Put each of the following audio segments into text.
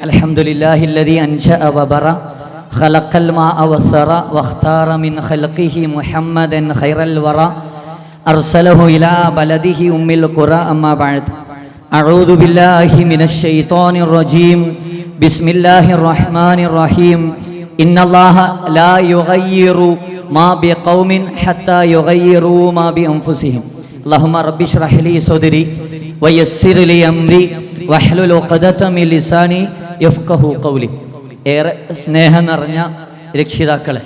അൽഹംദുലില്ലാഹില്ലദീ അൻശഅ വബറ ഖലഖൽ മാഅ വസ്സറ വഖ്താറ മിൻ ഖൽഖിഹി മുഹമ്മദൻ ഖൈറൽ വറ അർസലഹു ഇലാ ബലദിഹി ഉമ്മിൽ ഖുറ അമ്മാ ബഅദ് അഊദു ബില്ലാഹി മിനശ് ശൈത്വാനിർ റജീം ബിസ്മില്ലാഹിർ റഹ്മാനിർ റഹീം ഇന്നല്ലാഹ ലാ യുഗയ്യിറു മാ ബിഖൗമിൻ ഹത്താ യുഗയ്യിറു മാ ബിഅൻഫുസിഹിം അല്ലാഹുമ്മ റബ്ബി ഇശ്റഹ് ലി സദ്രി വയസ്സിർ ലി അംരി വഹ്ലുൽ ഉഖ്ദത മിൻ ലിസാനി യഫ്ഖഹു ഖൗലി. ഏറെ സ്നേഹം നിറഞ്ഞ രക്ഷിതാക്കളെ,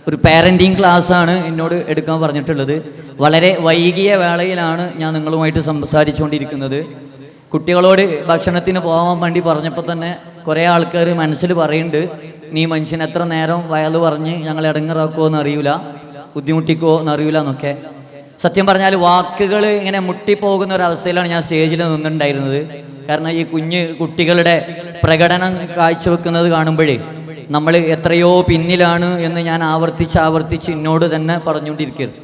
ഒരു പാരൻറ്റിങ് ക്ലാസ്സാണ് എന്നോട് എടുക്കാൻ പറഞ്ഞിട്ടുള്ളത്. വളരെ വൈകിയ വേളയിലാണ് ഞാൻ നിങ്ങളുമായിട്ട് സംസാരിച്ചുകൊണ്ടിരിക്കുന്നത്. കുട്ടികളോട് ഭക്ഷണത്തിന് പോകാൻ വേണ്ടി പറഞ്ഞപ്പോൾ തന്നെ കുറേ ആൾക്കാർ മനസ്സിൽ പറയുന്നുണ്ട്, നീ മനുഷ്യൻ എത്ര നേരം വയല് പറഞ്ഞ് ഞങ്ങൾ ഇടങ്ങറാക്കുമോ എന്നറിയില്ല, ബുദ്ധിമുട്ടിക്കുമോ എന്നറിയില്ല എന്നൊക്കെ. സത്യം പറഞ്ഞാൽ വാക്കുകൾ ഇങ്ങനെ മുട്ടിപ്പോകുന്ന ഒരവസ്ഥയിലാണ് ഞാൻ സ്റ്റേജിൽ നിന്നിട്ടുണ്ടായിരുന്നത്. കാരണം ഈ കുഞ്ഞ് കുട്ടികളുടെ പ്രകടനം കാഴ്ചവെക്കുന്നത് കാണുമ്പോഴേ നമ്മൾ എത്രയോ പിന്നിലാണ് എന്ന് ഞാൻ ആവർത്തിച്ച് എന്നോട് തന്നെ പറഞ്ഞുകൊണ്ടിരിക്കരുത്.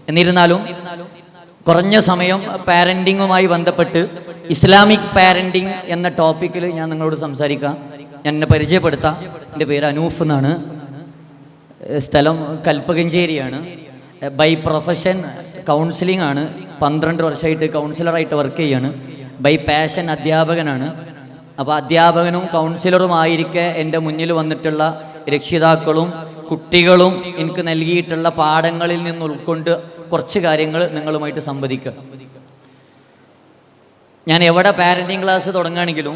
എന്നിരുന്നാലും കുറഞ്ഞ സമയം പാരൻറ്റിങ്ങുമായി ബന്ധപ്പെട്ട് ഇസ്ലാമിക് പാരൻറ്റിങ് എന്ന ടോപ്പിക്കിൽ ഞാൻ നിങ്ങളോട് സംസാരിക്കാം. ഞാൻ എന്നെ പരിചയപ്പെടുത്താം. എൻ്റെ പേര് അനൂഫ് എന്നാണ്. സ്ഥലം കൽപ്പകഞ്ചേരിയാണ്. ബൈ പ്രൊഫഷൻ കൗൺസിലിംഗ് ആണ്. 12 വർഷമായിട്ട് കൗൺസിലറായിട്ട് വർക്ക് ചെയ്യാണ്. ബൈ പാഷൻ അധ്യാപകനാണ്. അപ്പോൾ അധ്യാപകനും കൗൺസിലറുമായിരിക്കെ എൻ്റെ മുന്നിൽ വന്നിട്ടുള്ള രക്ഷിതാക്കളും കുട്ടികളും എനിക്ക് നൽകിയിട്ടുള്ള പാഠങ്ങളിൽ നിന്ന് ഉൾക്കൊണ്ട് കുറച്ച് കാര്യങ്ങൾ നിങ്ങളുമായിട്ട് സംവദിക്കുക. ഞാൻ എവിടെ പാരൻറ്റിങ് ക്ലാസ് തുടങ്ങുകയാണെങ്കിലും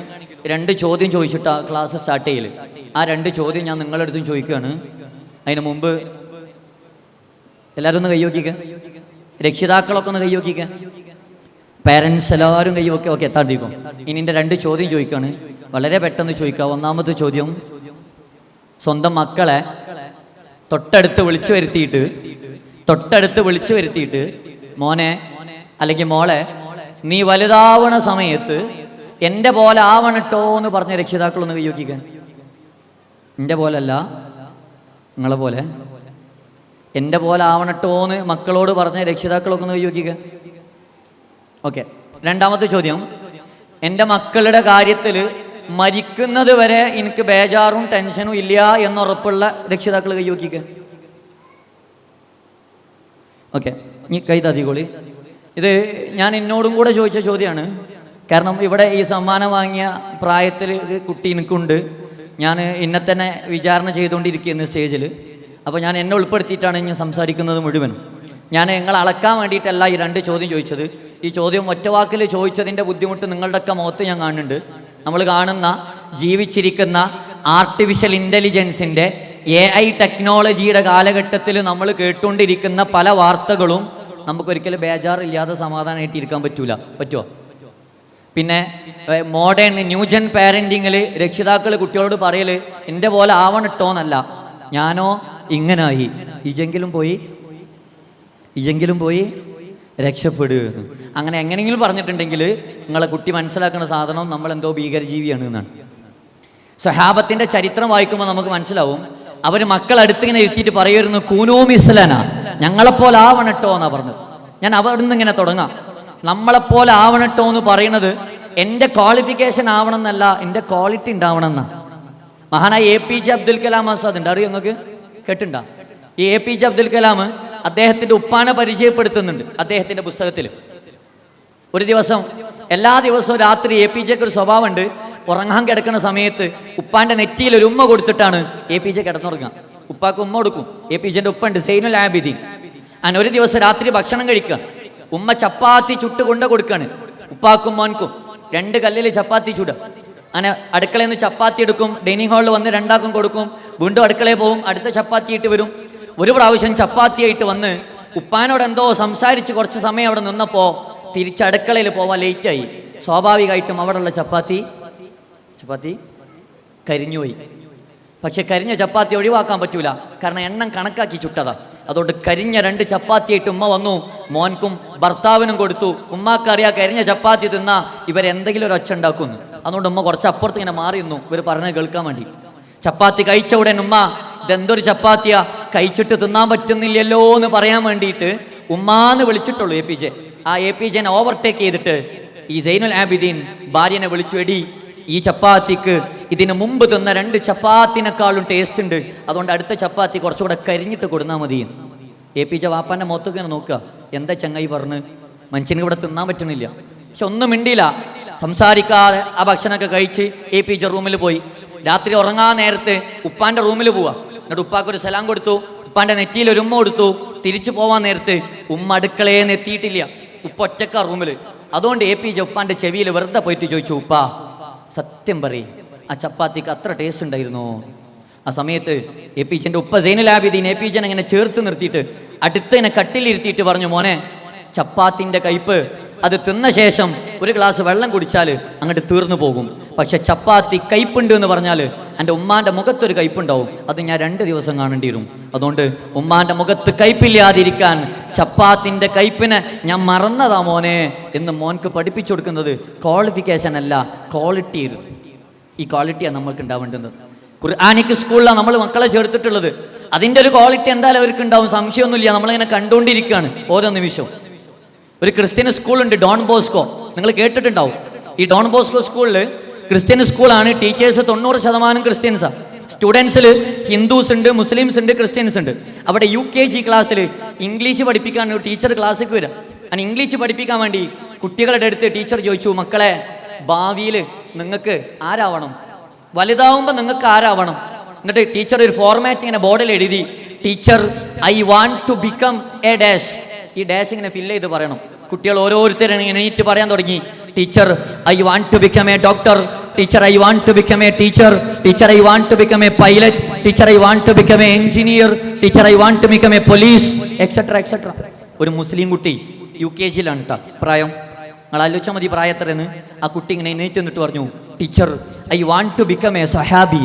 2 ചോദ്യം ചോദിച്ചിട്ടാണ് ക്ലാസ് സ്റ്റാർട്ട് ചെയ്യൽ. ആ 2 ചോദ്യം ഞാൻ നിങ്ങളുടെ അടുത്തും ചോദിക്കുകയാണ്. അതിന് മുമ്പ് എല്ലാവരും ഒന്ന് കൈവയ്ക്കുക, രക്ഷിതാക്കളൊക്കെ ഒന്ന് കൈവയ്ക്കുക, പാരൻസ് എല്ലാവരും കൈവയ്ക്കുക. ഓക്കെ, എത്താണ്ടിരിക്കും. ഇനി എൻ്റെ 2 ചോദ്യം ചോദിക്കുകയാണ്, വളരെ പെട്ടെന്ന് ചോദിക്കുക. ഒന്നാമത്തെ ചോദ്യം, സ്വന്തം മക്കളെ തൊട്ടടുത്ത് വിളിച്ചു വരുത്തിയിട്ട് മോനെ അല്ലെങ്കിൽ മോളെ, നീ വലുതാവണ സമയത്ത് എൻ്റെ പോലെ ആവണട്ടോ എന്ന് പറഞ്ഞ രക്ഷിതാക്കളൊന്ന് കൈവയ്ക്കുക. എൻ്റെ പോലല്ല, നിങ്ങളെ പോലെ, എൻ്റെ പോലെ ആവണട്ടോ എന്ന് മക്കളോട് പറഞ്ഞ രക്ഷിതാക്കളൊക്കെ ഒന്ന് കൈവയ്ക്കുക. ഓക്കെ. രണ്ടാമത്തെ ചോദ്യം, എൻ്റെ മക്കളുടെ കാര്യത്തിൽ മരിക്കുന്നത് വരെ എനിക്ക് ബേജാറും ടെൻഷനും ഇല്ല എന്നുറപ്പുള്ള രക്ഷിതാക്കൾ കൈവയ്ക്കുക. ഓക്കെ, നീ കൈ തതികോളി. ഇത് ഞാൻ എന്നോടും കൂടെ ചോദിച്ച ചോദ്യമാണ്. കാരണം ഇവിടെ ഈ സമ്മാനം വാങ്ങിയ പ്രായത്തിൽ കുട്ടി എനിക്കുണ്ട്. ഞാൻ എന്നെ തന്നെ വിചാരണ ചെയ്തുകൊണ്ടിരിക്കുന്ന സ്റ്റേജിൽ. അപ്പോൾ ഞാൻ എന്നെ ഉൾപ്പെടുത്തിയിട്ടാണ് ഞാൻ സംസാരിക്കുന്നത് മുഴുവൻ. ഞാൻ നിങ്ങളെ അളക്കാൻ വേണ്ടിയിട്ടല്ല ഈ 2 ചോദ്യം ചോദിച്ചത്. ഈ ചോദ്യം ഒറ്റവാക്കിൽ ചോദിച്ചതിൻ്റെ ബുദ്ധിമുട്ട് നിങ്ങളുടെയൊക്കെ മുഖത്ത് ഞാൻ കാണുന്നുണ്ട്. നമ്മൾ കാണുന്ന ജീവിച്ചിരിക്കുന്ന ആർട്ടിഫിഷ്യൽ ഇൻ്റലിജൻസിൻ്റെ AI ടെക്നോളജിയുടെ കാലഘട്ടത്തിൽ നമ്മൾ കേട്ടുകൊണ്ടിരിക്കുന്ന പല വാർത്തകളും നമുക്കൊരിക്കലും ബേജാറില്ലാതെ സമാധാനമായിട്ട് ഇരിക്കാൻ പറ്റുമോ? പിന്നെ മോഡേൺ ന്യൂജൻ പാരൻറ്റിങ്ങിൽ രക്ഷിതാക്കൾ കുട്ടികളോട് പറയൽ എൻ്റെ പോലെ ആവണട്ടോന്നല്ല, ഞാനോ ഇങ്ങനായി, ഇജെങ്കിലും പോയി രക്ഷപ്പെടുക. അങ്ങനെ എങ്ങനെയെങ്കിലും പറഞ്ഞിട്ടുണ്ടെങ്കിൽ നിങ്ങളെ കുട്ടി മനസ്സിലാക്കുന്ന സാധനം നമ്മളെന്തോ ഭീകരജീവിയാണ് എന്നാണ്. സഹാബത്തിൻ്റെ ചരിത്രം വായിക്കുമ്പോൾ നമുക്ക് മനസ്സിലാവും. അവർ മക്കളടുത്തിങ്ങനെ ഇരുത്തിയിട്ട് പറയുമായിരുന്നു, കൂനൂ മിസ്ലന, ഞങ്ങളെപ്പോലെ ആവണട്ടോ എന്നാണ് പറഞ്ഞത്. ഞാൻ അവിടെ നിന്ന് ഇങ്ങനെ തുടങ്ങാം. നമ്മളെപ്പോലെ ആവണട്ടോ എന്ന് പറയുന്നത് എൻ്റെ ക്വാളിഫിക്കേഷൻ ആവണം എന്നല്ല, എൻ്റെ ക്വാളിറ്റി ഉണ്ടാവണം എന്നാണ്. മഹാനായ APJ അബ്ദുൽ കലാം ആസാദ് ഉണ്ട്, അറിയോ നിങ്ങൾക്ക്? കേട്ടിട്ടുണ്ടോ? ഈ APJ അബ്ദുൽ കലാം അദ്ദേഹത്തിൻ്റെ ഉപ്പാനെ പരിചയപ്പെടുത്തുന്നുണ്ട് അദ്ദേഹത്തിൻ്റെ പുസ്തകത്തിൽ. ഒരു ദിവസം, എല്ലാ ദിവസവും രാത്രി APJക്ക് ഒരു സ്വഭാവമുണ്ട്, ഉറങ്ങാൻ കിടക്കുന്ന സമയത്ത് ഉപ്പാൻ്റെ നെറ്റിയിൽ ഒരു ഉമ്മ കൊടുത്തിട്ടാണ് APJ കിടന്നുറങ്ങുക. ഉപ്പാക്ക് ഉമ്മ കൊടുക്കും. APJൻ്റെ ഉപ്പുണ്ട് സൈനുൽ ആബിദീൻ. അങ്ങനെ ഒരു ദിവസം രാത്രി ഭക്ഷണം കഴിക്കുക. ഉമ്മ ചപ്പാത്തി ചുട്ട് കൊണ്ട് കൊടുക്കുകയാണ് ഉപ്പാക്കും മോൻക്കും. 2 കല്ലിൽ ചപ്പാത്തി ചുടുക. അങ്ങനെ അടുക്കളയിൽ നിന്ന് ചപ്പാത്തി എടുക്കും, ഡൈനിങ് ഹാളിൽ വന്ന് 2 കൊടുക്കും, വീണ്ടും അടുക്കളയിൽ പോകും, അടുത്ത ചപ്പാത്തി ഇട്ട് വരും. ഒരു പ്രാവശ്യം ചപ്പാത്തിയായിട്ട് വന്ന് ഉപ്പാനോട് എന്തോ സംസാരിച്ച് കുറച്ച് സമയം അവിടെ നിന്നപ്പോൾ തിരിച്ച് അടുക്കളയിൽ പോവാൻ ലേറ്റായി. സ്വാഭാവികമായിട്ടും അവിടെയുള്ള ചപ്പാത്തി കരിഞ്ഞുപോയി. പക്ഷെ കരിഞ്ഞ ചപ്പാത്തി ഒഴിവാക്കാൻ പറ്റൂല, കാരണം എണ്ണം കണക്കാക്കി ചുട്ടതാ. അതുകൊണ്ട് കരിഞ്ഞ 2 ചപ്പാത്തിയായിട്ട് ഉമ്മ വന്നു, മോൻക്കും ഭർത്താവിനും കൊടുത്തു. ഉമ്മാക്കറിയാം കരിഞ്ഞ ചപ്പാത്തി തിന്നാ ഇവരെന്തെങ്കിലും ഒരു ഒച്ച ഉണ്ടാക്കുന്നു. അതുകൊണ്ട് ഉമ്മ കുറച്ച് അപ്പുറത്ത് ഇങ്ങനെ മാറി നിന്നു, ഇവർ പറഞ്ഞത് കേൾക്കാൻ വേണ്ടി. ചപ്പാത്തി കഴിച്ച ഉടൻ ഉമ്മ, ഇതെന്തൊരു ചപ്പാത്തിയാ, കഴിച്ചിട്ട് തിന്നാൻ പറ്റുന്നില്ലല്ലോ എന്ന് പറയാൻ വേണ്ടിയിട്ട് ഉമ്മാന്ന് വിളിച്ചിട്ടുള്ളൂ APJ. ആ APJനെ ഓവർടേക്ക് ചെയ്തിട്ട് ഈ സൈനുൽ ആബിദീൻ ഭാര്യനെ വിളിച്ചു, എടി ഈ ചപ്പാത്തിക്ക് ഇതിന് മുമ്പ് തിന്ന 2 ചപ്പാത്തിനേക്കാളും ടേസ്റ്റ് ഉണ്ട്, അതുകൊണ്ട് അടുത്ത ചപ്പാത്തി കുറച്ചുകൂടെ കരിഞ്ഞിട്ട് കൊടുന്നാൽ മതി. APJ വാപ്പാൻ്റെ മുഖത്തേക്ക് ഇങ്ങനെ നോക്കുക, എന്താ ചങ്ങായി പറഞ്ഞ്, മനുഷ്യന് ഇവിടെ തിന്നാൻ പറ്റണില്ല. പക്ഷെ ഒന്നും മിണ്ടിയില്ല, സംസാരിക്കാതെ ആ ഭക്ഷണമൊക്കെ കഴിച്ച് APJ റൂമിൽ പോയി. രാത്രി ഉറങ്ങാൻ നേരത്ത് ഉപ്പാൻ്റെ റൂമിൽ പോവാ. എന്നിട്ട് ഉപ്പാക്കൊരു സലാം കൊടുത്തു, ഉപ്പാൻ്റെ നെറ്റിയിൽ ഒരു ഉമ്മ കൊടുത്തു. തിരിച്ചു പോവാൻ നേരത്ത് ഉമ്മ അടുക്കളയെന്ന് എത്തിയിട്ടില്ല, ഉപ്പ ഒറ്റക്കാ റൂമിൽ. അതുകൊണ്ട് APJ ഉപ്പാൻ്റെ ചെവിയിൽ വെറുതെ പോയിട്ട് ചോദിച്ചു, ഉപ്പാ സത്യം പറയും, ആ ചപ്പാത്തിക്ക് അത്ര ടേസ്റ്റ് ഉണ്ടായിരുന്നോ? ആ സമയത്ത് APJൻ്റെ ഉപ്പ സൈനുൽ ആബിദീൻ APJനെ ഇങ്ങനെ ചേർത്ത് നിർത്തിയിട്ട് അടുത്തതിനെ കട്ടിലിരുത്തിയിട്ട് പറഞ്ഞു, മോനെ ചപ്പാത്തിൻ്റെ കയ്പ്പ് അത് തിന്ന ശേഷം ഒരു ഗ്ലാസ് വെള്ളം കുടിച്ചാൽ അങ്ങോട്ട് തീർന്നു പോകും. പക്ഷെ ചപ്പാത്തി കയ്പുണ്ട് എന്ന് പറഞ്ഞാൽ എൻ്റെ ഉമ്മാൻ്റെ മുഖത്തൊരു കയ്പുണ്ടാവും, അത് ഞാൻ 2 ദിവസം കാണേണ്ടി വരും. അതുകൊണ്ട് ഉമ്മാൻ്റെ മുഖത്ത് കയ്പില്ലാതിരിക്കാൻ ചപ്പാത്തിൻ്റെ കയ്പിനെ ഞാൻ മറന്നതാ മോനെ എന്ന് മോൻക്ക് പഠിപ്പിച്ചു കൊടുക്കുന്നത് ക്വാളിഫിക്കേഷൻ അല്ല, ക്വാളിറ്റി. ഈ ക്വാളിറ്റിയാണ് നമുക്ക് ഉണ്ടാവേണ്ടുന്നത്. ഖുർആനിക് സ്കൂളിലാണ് നമ്മൾ മക്കളെ ചേർത്തിട്ടുള്ളത്. അതിൻ്റെ ഒരു ക്വാളിറ്റി എന്തായാലും അവർക്ക് ഉണ്ടാവും, സംശയമൊന്നുമില്ല. നമ്മളിങ്ങനെ കണ്ടുകൊണ്ടിരിക്കുകയാണ് ഓരോ നിമിഷവും. ഒരു ക്രിസ്ത്യൻ സ്കൂളുണ്ട്, ഡോൺ ബോസ്കോ, നിങ്ങൾ കേട്ടിട്ടുണ്ടാവും. ഈ ഡോൺ ബോസ്കോ സ്കൂളിൽ ക്രിസ്ത്യൻ സ്കൂളാണ്, ടീച്ചേഴ്സ് 90% ക്രിസ്ത്യൻസാണ്. സ്റ്റുഡൻസിൽ ഹിന്ദുസ് ഉണ്ട്, മുസ്ലിംസ് ഉണ്ട്, ക്രിസ്ത്യൻസ് ഉണ്ട്. അവിടെ UKG ക്ലാസ്സിൽ ഇംഗ്ലീഷ് പഠിപ്പിക്കാൻ ഒരു ടീച്ചർ ക്ലാസ്സിലേക്ക് വരാം. അങ്ങനെ ഇംഗ്ലീഷ് പഠിപ്പിക്കാൻ വേണ്ടി കുട്ടികളുടെ അടുത്ത് ടീച്ചർ ചോദിച്ചു, മക്കളെ ഭാവിയിൽ നിങ്ങൾക്ക് ആരാവണം, വലുതാവുമ്പോൾ നിങ്ങൾക്ക് ആരാവണം? എന്നിട്ട് ടീച്ചർ ഒരു ഫോർമാറ്റ് ഇങ്ങനെ ബോർഡിൽ എഴുതി, teacher I want to become a dash. ഈ ഡാഷ് ഇങ്ങനെ ഫില്ല് ചെയ്ത് പറയണം. കുട്ടികൾ ഓരോരുത്തരും എണീറ്റ് പറയാൻ തുടങ്ങി, teacher I want to become a doctor, teacher I want to become a teacher, teacher I want to become a pilot, teacher I want to become a engineer, teacher I want to become a police, etcetera etcetera. ഒരു മുസ്ലിം കുട്ടി UKG-യിലാണ് കേട്ടോ പ്രായം. നിങ്ങൾ ആലോചിച്ചാൽ മതി പ്രായം എത്രയെന്ന്. ആ കുട്ടി ഇങ്ങനെ എണീറ്റ് നിന്നിട്ട് പറഞ്ഞു, teacher I want to become a സഹാബി.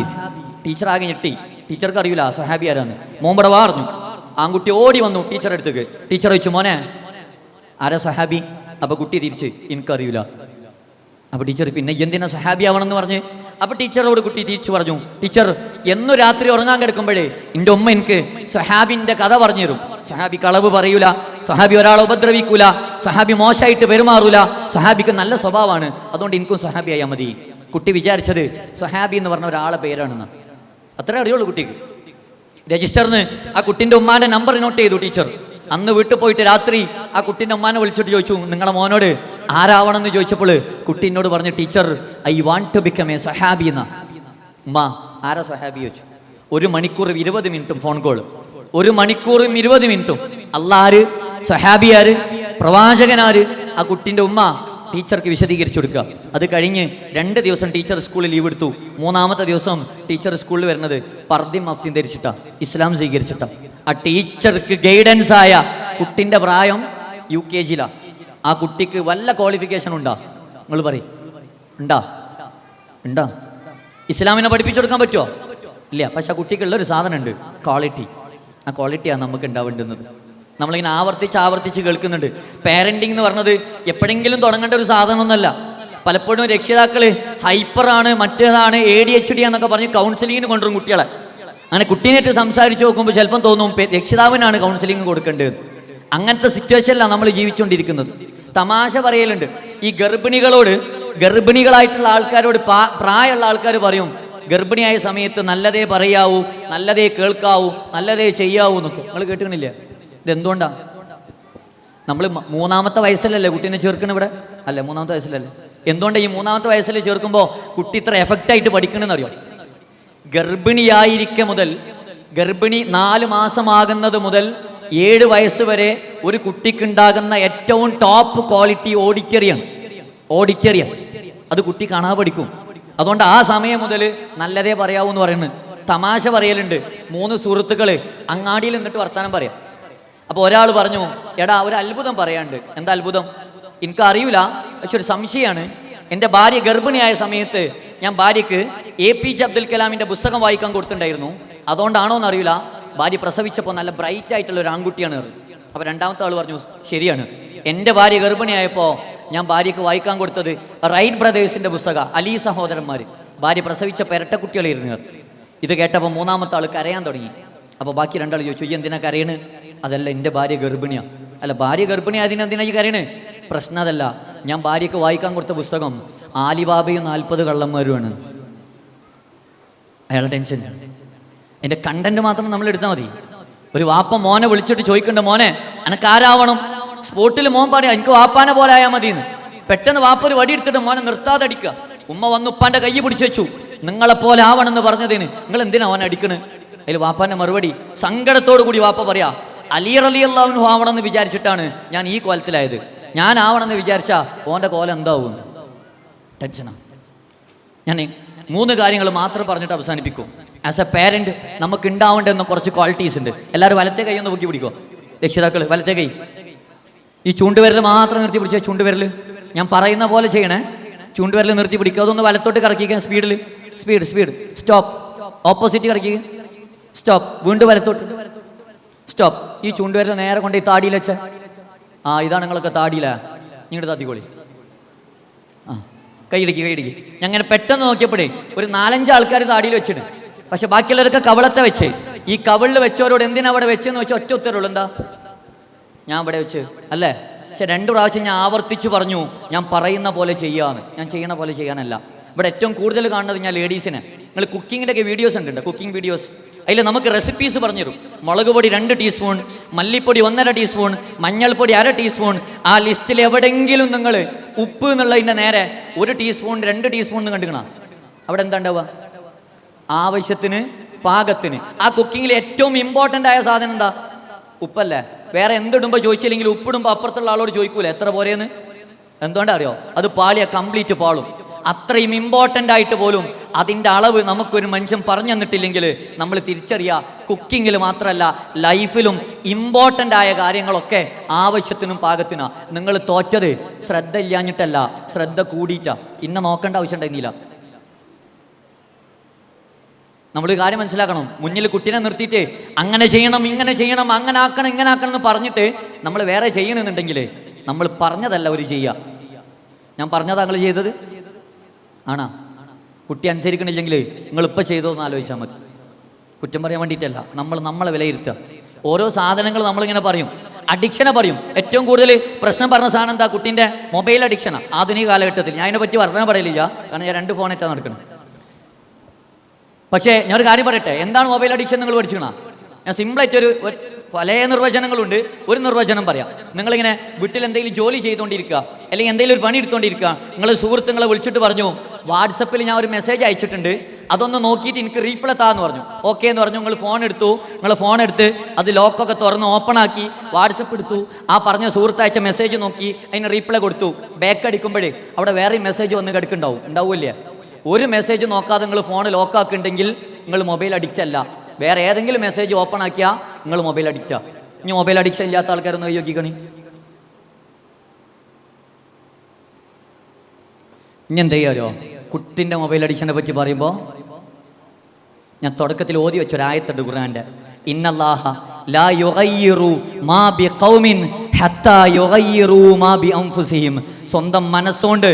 ടീച്ചർ ആകെ ഞെട്ടി, ടീച്ചർക്ക് അറിയില്ല സഹാബി ആരാന്ന്. മോമ്പട പറഞ്ഞു. ആൺകുട്ടി ഓടി വന്നു ടീച്ചറുടെ അടുത്തേക്ക്. ടീച്ചർ ചോദിച്ചു, മോനെ ആരാ സഹാബി? അപ്പൊ കുട്ടി തിരിച്ച്, എനിക്കറിയില്ല. അപ്പൊ ടീച്ചർ പിന്നെ എന്തിനാ സഹാബി ആവണമെന്ന് പറഞ്ഞ്. അപ്പൊ ടീച്ചറോട് കുട്ടി തിരിച്ചു പറഞ്ഞു, ടീച്ചർ എന്നു രാത്രി ഉറങ്ങാൻ കിടക്കുമ്പോഴേ എൻ്റെ ഉമ്മ എനിക്ക് സഹാബിന്റെ കഥ പറഞ്ഞു തരും. സഹാബി കളവ് പറയൂല, സഹാബി ഒരാളെ ഉപദ്രവിക്കൂല, സഹാബി മോശമായിട്ട് പെരുമാറൂല, സഹാബിക്ക് നല്ല സ്വഭാവമാണ്, അതുകൊണ്ട് എനിക്കും സഹാബി ആയാൽ മതി. കുട്ടി വിചാരിച്ചത് സഹാബി എന്ന് പറഞ്ഞ ഒരാളെ പേരാണെന്ന്. അത്രേ അറിയുള്ളൂ കുട്ടിക്ക്. രജിസ്റ്ററിന് ആ കുട്ടിൻ്റെ ഉമ്മാൻ്റെ നമ്പർ നോട്ട് ചെയ്തു ടീച്ചർ. അന്ന് വീട്ടിൽ പോയിട്ട് രാത്രി ആ കുട്ടിൻ്റെ ഉമ്മാനെ വിളിച്ചിട്ട് ചോദിച്ചു, നിങ്ങളെ മോനോട് ആരാവണം എന്ന് ചോദിച്ചപ്പോൾ കുട്ടീനോട് പറഞ്ഞു, teacher I want to become a സഹാബി എന്നാ. ഉമ്മ ആരാ സഹാബി ചോദിച്ചു. 1 മണിക്കൂർ 20 മിനിറ്റും ഫോൺ കോൾ, 1 മണിക്കൂറും 20 മിനിറ്റും. അള്ളാര്, സഹാബി ആര്, പ്രവാചകനാര്, ആ കുട്ടിൻ്റെ ഉമ്മ ടീച്ചർക്ക് വിശദീകരിച്ചു കൊടുക്കുക. അത് കഴിഞ്ഞ് 2 ദിവസം ടീച്ചർ സ്കൂളിൽ ലീവ് എടുത്തു. 3-ാമത്തെ ദിവസം ടീച്ചർ സ്കൂളിൽ വരുന്നത് പർദ്ദയും മഫ്തിയും ധരിച്ചിട്ടാ, ഇസ്ലാം സ്വീകരിച്ചിട്ടാ. ആ ടീച്ചർക്ക് ഗൈഡൻസ് ആയ കുട്ടിൻ്റെ പ്രായം UKG-യിലാ. ആ കുട്ടിക്ക് വല്ല ക്വാളിഫിക്കേഷൻ ഉണ്ടാ? നിങ്ങൾ പറയും, ഉണ്ടാ? ഉണ്ടാ? ഇസ്ലാമിനെ പഠിപ്പിച്ചു കൊടുക്കാൻ പറ്റുമോ? ഇല്ല. പക്ഷെ ആ കുട്ടിക്കുള്ള ഒരു സാധനം ഉണ്ട്, ക്വാളിറ്റി. ആ ക്വാളിറ്റിയാണ് നമുക്ക് ഉണ്ടാവേണ്ടുന്നത്. നമ്മളിങ്ങനെ ആവർത്തിച്ച് കേൾക്കുന്നുണ്ട്. പാരൻറ്റിങ് എന്ന് പറഞ്ഞത് എപ്പോഴെങ്കിലും തുടങ്ങേണ്ട ഒരു സാധനമൊന്നുമല്ല. പലപ്പോഴും രക്ഷിതാക്കൾ ഹൈപ്പറാണ്, മറ്റേതാണ്, ADHD എന്നൊക്കെ പറഞ്ഞ് കൗൺസിലിങ്ങിന് കൊണ്ടുവരും കുട്ടികളെ. അങ്ങനെ കുട്ടീനായിട്ട് സംസാരിച്ച് നോക്കുമ്പോൾ ചിലപ്പം തോന്നും രക്ഷിതാവിനാണ് കൗൺസിലിംഗ് കൊടുക്കേണ്ടത്. അങ്ങനത്തെ സിറ്റുവേഷനിലാണ് നമ്മൾ ജീവിച്ചുകൊണ്ടിരിക്കുന്നത്. തമാശ പറയലുണ്ട്, ഈ ഗർഭിണികളായിട്ടുള്ള ആൾക്കാരോട് പ്രായമുള്ള ആൾക്കാർ പറയും, ഗർഭിണിയായ സമയത്ത് നല്ലതേ പറയാവൂ, നല്ലതേ കേൾക്കാവൂ, നല്ലതേ ചെയ്യാവൂ എന്നൊക്കെ. നിങ്ങൾ കേട്ടിട്ടില്ലേ? ഇതെന്തുകൊണ്ടാണ്? നമ്മൾ 3-ാമത്തെ വയസ്സിലല്ലേ കുട്ടീനെ ചേർക്കണം ഇവിടെ? അല്ല, 3-ാമത്തെ വയസ്സിലല്ലേ. എന്തുകൊണ്ടാണ് ഈ 3-ാമത്തെ വയസ്സിൽ ചേർക്കുമ്പോൾ കുട്ടി ഇത്ര എഫക്റ്റായിട്ട് പഠിക്കണമെന്ന് അറിയോ? ഗർഭിണിയായിരിക്കെ മുതൽ, ഗർഭിണി 4 മാസമാകുന്നത് മുതൽ 7 വയസ്സ് വരെ ഒരു കുട്ടിക്കുണ്ടാകുന്ന ഏറ്റവും ടോപ്പ് ക്വാളിറ്റി ഓഡിറ്ററിയാണ്. അത് കുട്ടി കാണാതെ പഠിക്കും. അതുകൊണ്ട് ആ സമയം മുതൽ നല്ലതേ പറയാവൂ എന്ന് പറയുന്നത്. തമാശ പറയലുണ്ട്, 3 സുഹൃത്തുക്കൾ അങ്ങാടിയിൽ നിന്നിട്ട് വർത്താനം പറയാം. അപ്പോൾ ഒരാൾ പറഞ്ഞു, എടാ ഒരു അത്ഭുതം പറയാണ്ട്. എന്താ അത്ഭുതം? എനിക്കറിയില്ല, പക്ഷെ ഒരു സംശയമാണ്. എൻ്റെ ഭാര്യ ഗർഭിണിയായ സമയത്ത് ഞാൻ ഭാര്യയ്ക്ക് APJ അബ്ദുൽ കലാമിൻ്റെ പുസ്തകം വായിക്കാൻ കൊടുത്തിട്ടുണ്ടായിരുന്നു. അതുകൊണ്ടാണോ എന്നറിയില്ല, ഭാര്യ പ്രസവിച്ചപ്പോൾ നല്ല ബ്രൈറ്റ് ആയിട്ടുള്ള ഒരു ആൺകുട്ടിയാണ്. അപ്പോൾ 2-ാമത്തെ ആൾ പറഞ്ഞു, ശരിയാണ്, എൻ്റെ ഭാര്യ ഗർഭിണിയായപ്പോൾ ഞാൻ ഭാര്യയ്ക്ക് വായിക്കാൻ കൊടുത്തത് റൈറ്റ് ബ്രദേഴ്സിൻ്റെ പുസ്തകം, അലി സഹോദരന്മാർ. ഭാര്യ പ്രസവിച്ചപ്പോൾ ഇരട്ടക്കുട്ടികളായിരുന്നു. ഇത് കേട്ടപ്പോൾ 3-ാമത്തെ ആൾ കരയാൻ തുടങ്ങി. അപ്പോൾ ബാക്കി 2 ആൾ ചോദിച്ചു, ഈ എന്തിനാ കരയണ്? അതല്ല, എൻ്റെ ഭാര്യ ഗർഭിണിയാണ്. അല്ല, ഭാര്യ ഗർഭിണി അതിനെന്തിനാ ഈ കരയണ്? പ്രശ്നം അതല്ല, ഞാൻ ഭാര്യയ്ക്ക് വായിക്കാൻ കൊടുത്ത പുസ്തകം ആലിബാബയും 40 കള്ളന്മാരുമാണ്. അയാളുടെ ടെൻഷൻ. എൻ്റെ കണ്ടന്റ് മാത്രം നമ്മൾ എടുത്താൽ മതി. ഒരു വാപ്പ മോനെ വിളിച്ചിട്ട് ചോദിക്കണ്ട, മോനെ എനിക്ക് ആരാവണം? സ്പോട്ടിൽ മോൻ പറയാ എനിക്ക് വാപ്പാനെ പോലെ ആയാൽ മതി എന്ന്. പെട്ടെന്ന് വാപ്പ ഒരു വടി എടുത്തിട്ട് മോനെ നിർത്താതെ അടിക്കുക. ഉമ്മ വന്ന് ഉപ്പാന്റെ കൈ പിടിച്ചു വെച്ചു, നിങ്ങളെപ്പോലെ ആവണമെന്ന് പറഞ്ഞതിന് നിങ്ങൾ എന്തിനാ അവനെ അടിക്കണ്? അതിൽ വാപ്പാന്റെ മറുപടി സങ്കടത്തോടു കൂടി വാപ്പ പറയാ, അലി റളിയല്ലാഹു അൻഹു ആവണമെന്ന് വിചാരിച്ചിട്ടാണ് ഞാൻ ഈ കോലത്തിലായത്. ഞാൻ ആവണമെന്ന് വിചാരിച്ചാ ഓന്റെ കോലം എന്താവും? ടെൻഷനാ. ഞാൻ 3 കാര്യങ്ങൾ മാത്രം പറഞ്ഞിട്ട് അവസാനിപ്പിക്കും. ആസ് എ പേരന്റ് നമുക്ക് ഉണ്ടാവേണ്ടുന്ന കുറച്ച് ക്വാളിറ്റീസ് ഉണ്ട്. എല്ലാവരും വലത്തെ കൈ ഒന്ന് പൊക്കി പിടിക്കോ. രക്ഷിതാക്കൾ വലത്തെ കൈ, ഈ ചൂണ്ടുവിരൽ മാത്രം നിർത്തി പിടിച്ച. ചൂണ്ടുവിരൽ ഞാൻ പറയുന്ന പോലെ ചെയ്യണേ. ചൂണ്ടുവിരൽ നിർത്തി പിടിക്കുക. അതൊന്ന് വലത്തോട്ട് കറക്കിക്കുക. സ്പീഡ്. സ്റ്റോപ്പ്. ഓപ്പോസിറ്റ് കറക്കിക്കുക. സ്റ്റോപ്പ്. വീണ്ടും വലത്തോട്ട്. സ്റ്റോപ്പ്. ഈ ചൂണ്ടുവിരൽ നേരെ കൊണ്ട് ഈ താടിയിൽ വെച്ച. ഇതാണ് നിങ്ങളൊക്കെ താടിയില്ല. നിങ്ങളുടെ താത്തിക്കോളി. കൈയിടിക്ക്. ഞാൻ അങ്ങനെ പെട്ടെന്ന് നോക്കിയപ്പോഴേ ഒരു 4-5 ആൾക്കാർ താടിയിൽ വെച്ചിട്ട്, പക്ഷെ ബാക്കിയുള്ളവരൊക്കെ കവളത്തെ വെച്ച്. ഈ കവിളിൽ വെച്ചവരോട് എന്തിനാ അവിടെ വെച്ചെന്ന് വെച്ചാൽ ഒറ്റ ഉത്തരവുള്ളൂ, എന്താ ഞാൻ ഇവിടെ വെച്ച് അല്ലേ. പക്ഷെ 2 പ്രാവശ്യം ഞാൻ ആവർത്തിച്ച് പറഞ്ഞു, ഞാൻ പറയുന്ന പോലെ ചെയ്യാന്ന്. ഞാൻ ചെയ്യണ പോലെ ചെയ്യാനല്ല. ഇവിടെ ഏറ്റവും കൂടുതൽ കാണുന്നത് ഞാൻ ലേഡീസിനെ. നിങ്ങൾ കുക്കിങ്ങിൻ്റെ ഒക്കെ വീഡിയോസ് ഉണ്ട്, കുക്കിംഗ് വീഡിയോസ്. അതിൽ നമുക്ക് റെസിപ്പീസ് പറഞ്ഞു തരും. മുളക് പൊടി 2 ടീസ്പൂൺ, മല്ലിപ്പൊടി 1.5 ടീസ്പൂൺ, മഞ്ഞൾപ്പൊടി 1/2 ടീസ്പൂൺ. ആ ലിസ്റ്റിൽ എവിടെയെങ്കിലും നിങ്ങൾ ഉപ്പ് എന്നുള്ളതിൻ്റെ നേരെ 1 ടീസ്പൂൺ 2 ടീസ്പൂൺ എന്ന് കണ്ടുകണ? അവിടെ എന്താ ഉണ്ടാവുക? ആവശ്യത്തിന്, പാകത്തിന്. ആ കുക്കിങ്ങിൽ ഏറ്റവും ഇമ്പോർട്ടൻ്റ് ആയ സാധനം എന്താ? ഉപ്പല്ലേ. വേറെ എന്തിടുമ്പോൾ ചോദിച്ചില്ലെങ്കിൽ ഉപ്പിടുമ്പോൾ അപ്പുറത്തുള്ള ആളോട് ചോദിക്കൂല എത്ര പോരെയെന്ന്. എന്തുകൊണ്ടാ അറിയോ? അത് പാളിയ കംപ്ലീറ്റ് പാളും. അത്രയും ഇമ്പോർട്ടൻ്റ് ആയിട്ട് പോലും അതിൻ്റെ അളവ് നമുക്കൊരു മനുഷ്യൻ പറഞ്ഞു തന്നിട്ടില്ലെങ്കിൽ നമ്മൾ തിരിച്ചറിയുക. കുക്കിങ്ങിൽ മാത്രമല്ല ലൈഫിലും ഇമ്പോർട്ടൻ്റ് ആയ കാര്യങ്ങളൊക്കെ ആവശ്യത്തിനും പാകത്തിനാ. നിങ്ങൾ തോറ്റത് ശ്രദ്ധ ഇല്ലാഞ്ഞിട്ടല്ല, ശ്രദ്ധ കൂടിയിട്ടാ. ഇന്നെ നോക്കേണ്ട ആവശ്യം ഉണ്ടായിരുന്നില്ല. നമ്മൾ കാര്യം മനസ്സിലാക്കണം. മുന്നിൽ കുട്ടീനെ നിർത്തിയിട്ട് അങ്ങനെ ചെയ്യണം, ഇങ്ങനെ ചെയ്യണം, അങ്ങനെ ആക്കണം, ഇങ്ങനെ ആക്കണം എന്ന് പറഞ്ഞിട്ട് നമ്മൾ വേറെ ചെയ്യണമെന്നുണ്ടെങ്കിൽ നമ്മൾ പറഞ്ഞതല്ല ഒരു ചെയ്യുക. ഞാൻ പറഞ്ഞതാ നിങ്ങൾ ചെയ്തത് ആണാ? കുട്ടി അനുസരിക്കണില്ലെങ്കിൽ നിങ്ങൾ ഇപ്പം ചെയ്തോന്ന് ആലോചിച്ചാൽ മതി. കുറ്റം പറയാൻ വേണ്ടിയിട്ടല്ല, നമ്മളെ വിലയിരുത്തുക. ഓരോ സാധനങ്ങൾ നമ്മളിങ്ങനെ പറയും. അഡിക്ഷനെ പറയും. ഏറ്റവും കൂടുതൽ പ്രശ്നം പറഞ്ഞ സാധനം എന്താ? കുട്ടീൻ്റെ മൊബൈൽ അഡിക്ഷനാണ് ആധുനിക കാലഘട്ടത്തിൽ. ഞാൻ അതിനെ പറ്റി പറഞ്ഞാൽ പറയില്ല, കാരണം ഞാൻ 2 ഫോണായിട്ടാണ് നടക്കണം. പക്ഷേ ഞാനൊരു കാര്യം പറയട്ടെ, എന്താണ് മൊബൈൽ അഡിക്ഷൻ നിങ്ങൾ പഠിച്ചിക്കണ? ഞാൻ സിമ്പിളായിട്ടൊരു പല നിർവചനങ്ങളുണ്ട്. ഒരു നിർവചനം പറയാം. നിങ്ങളിങ്ങനെ വീട്ടിൽ എന്തെങ്കിലും ജോലി ചെയ്തുകൊണ്ടിരിക്കുക, അല്ലെങ്കിൽ എന്തെങ്കിലും ഒരു പണി എടുത്തുകൊണ്ടിരിക്കുക, നിങ്ങൾ സുഹൃത്തുക്കളെ വിളിച്ചിട്ട് പറഞ്ഞു, വാട്സപ്പിൽ ഞാൻ ഒരു മെസ്സേജ് അയച്ചിട്ടുണ്ട്, അതൊന്ന് നോക്കിയിട്ട് എനിക്ക് റീപ്ലൈ താന്ന് പറഞ്ഞു. ഓക്കെ എന്ന് പറഞ്ഞു. നിങ്ങൾ ഫോൺ എടുത്ത് അത് ലോക്കൊക്കെ തുറന്ന് ഓപ്പൺ ആക്കി വാട്സപ്പ് എടുത്തു. ആ പറഞ്ഞ സുഹൃത്ത് അയച്ച മെസ്സേജ് നോക്കി അതിന് റീപ്ലൈ കൊടുത്തു. ബാക്ക് അടിക്കുമ്പോഴേ അവിടെ വേറെ മെസ്സേജ് വന്ന് ഉണ്ടാവില്ലേ? ഒരു മെസ്സേജ് നോക്കാതെ നിങ്ങൾ ഫോൺ ലോക്കാക്കുന്നുണ്ടെങ്കിൽ നിങ്ങൾ മൊബൈൽ അഡിക്റ്റ് അല്ല. വേറെ ഏതെങ്കിലും മെസ്സേജ് ഓപ്പൺ ആക്കിയാൽ നിങ്ങൾ മൊബൈൽ അഡിക്റ്റാ. ഇനി മൊബൈൽ അഡിക്ഷൻ ഇല്ലാത്ത ആൾക്കാരൊന്ന് നോക്കിക്കണി. ഇനി എന്ത് ചെയ്യാലോ? കുട്ടിൻ്റെ മൊബൈൽ അഡിക്ഷനെ പറ്റി പറയുമ്പോൾ ഞാൻ തുടക്കത്തിൽ ഓതി വെച്ചൊരായത്തുണ്ട് ഖുർആൻ്റെ. ഇന്നല്ലാഹ ലാ യുഗയ്യിറു മാ ബിഖൗമിൻ ഹത്താ യുഗയ്യിറു മാ ബിഅൻഫുസിഹിം. സ്വന്തം മനസ്സുകൊണ്ട്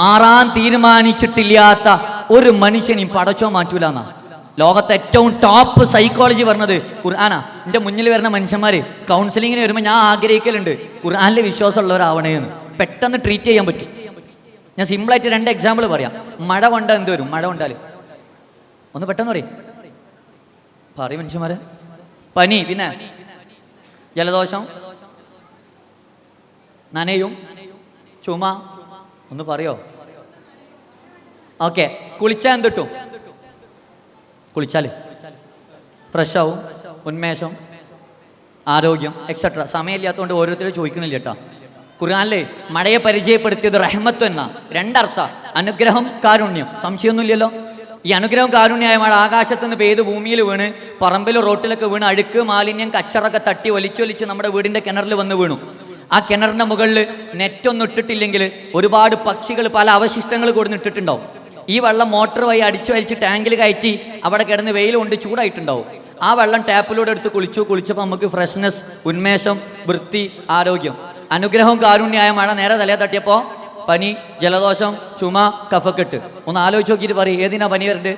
മാറാൻ തീരുമാനിച്ചിട്ടില്ലാത്ത ഒരു മനുഷ്യനെയും പടച്ചോ മാറ്റൂലെന്നാ. ലോകത്തെ ഏറ്റവും ടോപ്പ് സൈക്കോളജി പറഞ്ഞത് ഖുർആനാ. എൻ്റെ മുന്നിൽ വരുന്ന മനുഷ്യന്മാർ കൗൺസിലിങ്ങിന് വരുമ്പോൾ ഞാൻ ആഗ്രഹിക്കലുണ്ട് ഖുർആനിൽ വിശ്വാസമുള്ളവരാവണേന്ന്. പെട്ടെന്ന് ട്രീറ്റ് ചെയ്യാൻ പറ്റും. ഞാൻ സിമ്പിളായിട്ട് 2 എക്സാമ്പിൾ പറയാം. മഴ കൊണ്ടാൽ എന്ത് വരും? മഴ കൊണ്ടാൽ ഒന്ന് പെട്ടെന്ന് പറയും മനുഷ്യന്മാരെ. പനി, പിന്നെ ജലദോഷം, നനയും, ചുമ, ഒന്ന് പറയോ? ഓക്കെ. കുളിച്ചാൽ എന്തിട്ടും? കുളിച്ചാൽ ഫ്രഷ് ആവും, ഉന്മേഷം, ആരോഗ്യം, എക്സെട്ര. സമയമില്ലാത്തതുകൊണ്ട് ഓരോരുത്തരും ചോദിക്കണില്ല കേട്ടോ. ഖുർആനിലെ മഴയെ പരിചയപ്പെടുത്തിയത് റഹ്മത്ത് എന്ന 2 അർത്ഥം. അനുഗ്രഹം, കാരുണ്യം. സംശയമൊന്നുമില്ലല്ലോ. ഈ അനുഗ്രഹം കാരുണ്യമായ മഴ ആകാശത്ത് നിന്ന് പെയ്ത് ഭൂമിയിൽ വീണ് പറമ്പിലും റോട്ടിലൊക്കെ വീണ് അഴുക്ക്, മാലിന്യം, കച്ചറൊക്കെ തട്ടി ഒലിച്ചൊലിച്ച് നമ്മുടെ വീടിൻ്റെ കിണറിൽ വന്ന് വീണു. ആ കിണറിൻ്റെ മുകളിൽ നെറ്റൊന്നും ഇട്ടിട്ടില്ലെങ്കിൽ ഒരുപാട് പക്ഷികൾ പല അവശിഷ്ടങ്ങൾ കൊടുത്തിട്ടുണ്ടാവും. ഈ വെള്ളം മോട്ടർ വഴി അടിച്ചു വലിച്ച് ടാങ്കിൽ കയറ്റി അവിടെ കിടന്ന് വെയിൽ കൊണ്ട് ചൂടായിട്ടുണ്ടാവും. ആ വെള്ളം ടാപ്പിലൂടെ എടുത്ത് കുളിച്ചപ്പോൾ നമുക്ക് ഫ്രഷ്നെസ്, ഉന്മേഷം, വൃത്തി, ആരോഗ്യം. അനുഗ്രഹവും കാരുണ്യമായ മഴ നേരെ തലയെ തട്ടിയപ്പോൾ പനി, ജലദോഷം, ചുമ, കഫക്കെട്ട്. ഒന്ന് ആലോചിച്ച് നോക്കിയിട്ട് പറയും ഏതിനാ പനി വരണ്ട്?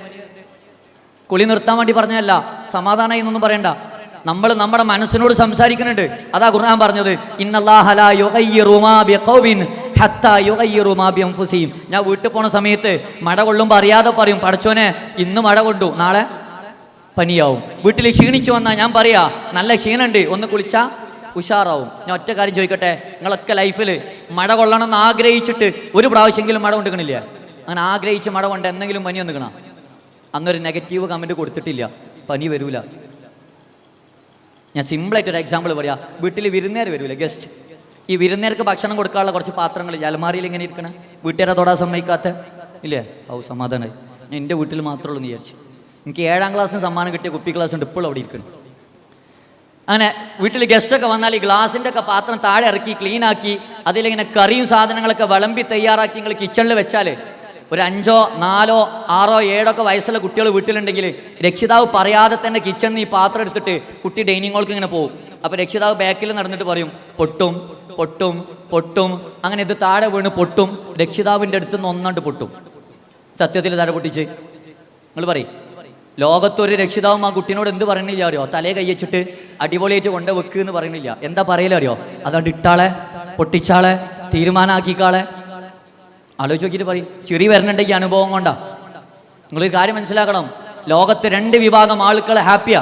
കുളി നിർത്താൻ വേണ്ടി പറഞ്ഞതല്ല, സമാധാനമായി എന്നൊന്നും പറയണ്ട. നമ്മൾ നമ്മുടെ മനസ്സിനോട് സംസാരിക്കുന്നുണ്ട്. അതാ ഖുർആൻ പറഞ്ഞത്, ഇന്നല്ലാഹ ലാ യുഗയ്യിറു മാ ബിഖൗമിൻ ഹത്താ യുഗയ്യിറു മാ ബിഅൻഫുസിഹിം. ഞാൻ വീട്ടിൽ പോണ സമയത്ത് മഴ കൊള്ളുമ്പോൾ അറിയാതെ പറയും, പടച്ചോനെ ഇന്ന് മഴ കൊണ്ടു, നാളെ പനിയാവും. വീട്ടിൽ ക്ഷീണിച്ചു വന്നാൽ ഞാൻ പറയാ നല്ല ക്ഷീണുണ്ട്, ഒന്ന് കുളിച്ചാ ഉഷാറാവും. ഞാൻ ഒറ്റ കാര്യം ചോദിക്കട്ടെ, നിങ്ങളൊക്കെ ലൈഫിൽ മഴ കൊള്ളണം എന്ന് ആഗ്രഹിച്ചിട്ട് ഒരു പ്രാവശ്യമെങ്കിലും മഴ കൊണ്ടുക്കണില്ല? അങ്ങനെ ആഗ്രഹിച്ച് മഴ കൊണ്ട് എന്തെങ്കിലും പനി വന്നിക്കണം? അന്നൊരു നെഗറ്റീവ് കമൻറ്റ് കൊടുത്തിട്ടില്ല, പനി വരൂല. ഞാൻ സിമ്പിളായിട്ടൊരു എക്സാമ്പിൾ പറയാം. വീട്ടിൽ വിരുന്നേർ വരൂല, ഗസ്റ്റ്. ഈ വിരുന്നേർക്ക് ഭക്ഷണം കൊടുക്കാനുള്ള കുറച്ച് പാത്രങ്ങൾ അലമാരിയിൽ ഇങ്ങനെ ഇരിക്കണം, വീട്ടുകാരെ തൊടാൻ സമ്മതിക്കാത്ത ഇല്ലേ? സമാധാനമായി. ഞാൻ എൻ്റെ വീട്ടിൽ മാത്രമേ ഉള്ളൂ എന്ന് വിചാരിച്ചു. എനിക്ക് 7ാം ക്ലാസ്സിന് സമ്മാനം കിട്ടിയ കുപ്പി ഗ്ലാസ് ഉണ്ട്, ഇപ്പോഴും അവിടെ ഇരിക്കണം. അങ്ങനെ വീട്ടിൽ ഗസ്റ്റൊക്കെ വന്നാൽ ഈ ഗ്ലാസിൻ്റെ ഒക്കെ പാത്രം താഴെ ഇറക്കി ക്ലീനാക്കി അതിലിങ്ങനെ കറിയും സാധനങ്ങളൊക്കെ വിളമ്പി തയ്യാറാക്കി നിങ്ങൾ കിച്ചണിൽ വെച്ചാൽ ഒരു 5, 4, 6, 7 വയസ്സുള്ള കുട്ടികൾ വീട്ടിലുണ്ടെങ്കിൽ രക്ഷിതാവ് പറയാതെ തന്നെ കിച്ചണിൽ ഈ പാത്രം എടുത്തിട്ട് കുട്ടി ഡൈനിങ് ഹോൾക്ക് ഇങ്ങനെ പോകും. അപ്പോൾ രക്ഷിതാവ് ബാക്കിൽ നടന്നിട്ട് പറയും, പൊട്ടും പൊട്ടും പൊട്ടും. അങ്ങനെ ഇത് താഴെ വീണ് പൊട്ടും. രക്ഷിതാവിൻ്റെ അടുത്ത് നിന്ന് ഒന്നാണ്ട് പൊട്ടും. സത്യത്തിൽ താഴെ പൊട്ടിച്ച് നിങ്ങൾ പറയും. ലോകത്തൊരു രക്ഷിതാവും ആ കുട്ടീനോട് എന്ത് പറയണില്ല അറിയോ? തലയെ കൈവച്ചിട്ട് അടിപൊളിയായിട്ട് കൊണ്ട് വെക്കുക എന്ന് പറയണില്ല. എന്താ പറയില്ല അറിയോ? അതുകൊണ്ട് ഇട്ടാളെ, പൊട്ടിച്ചാളെ, തീരുമാനമാക്കിക്കാളെ. ആലോചിച്ച് നോക്കിയിട്ട് പറയും. ചിരി വരണുണ്ടെങ്കിൽ അനുഭവം കൊണ്ടാ. നിങ്ങളൊരു കാര്യം മനസ്സിലാക്കണം, ലോകത്ത് 2 വിഭാഗം ആളുകൾ ഹാപ്പിയാ.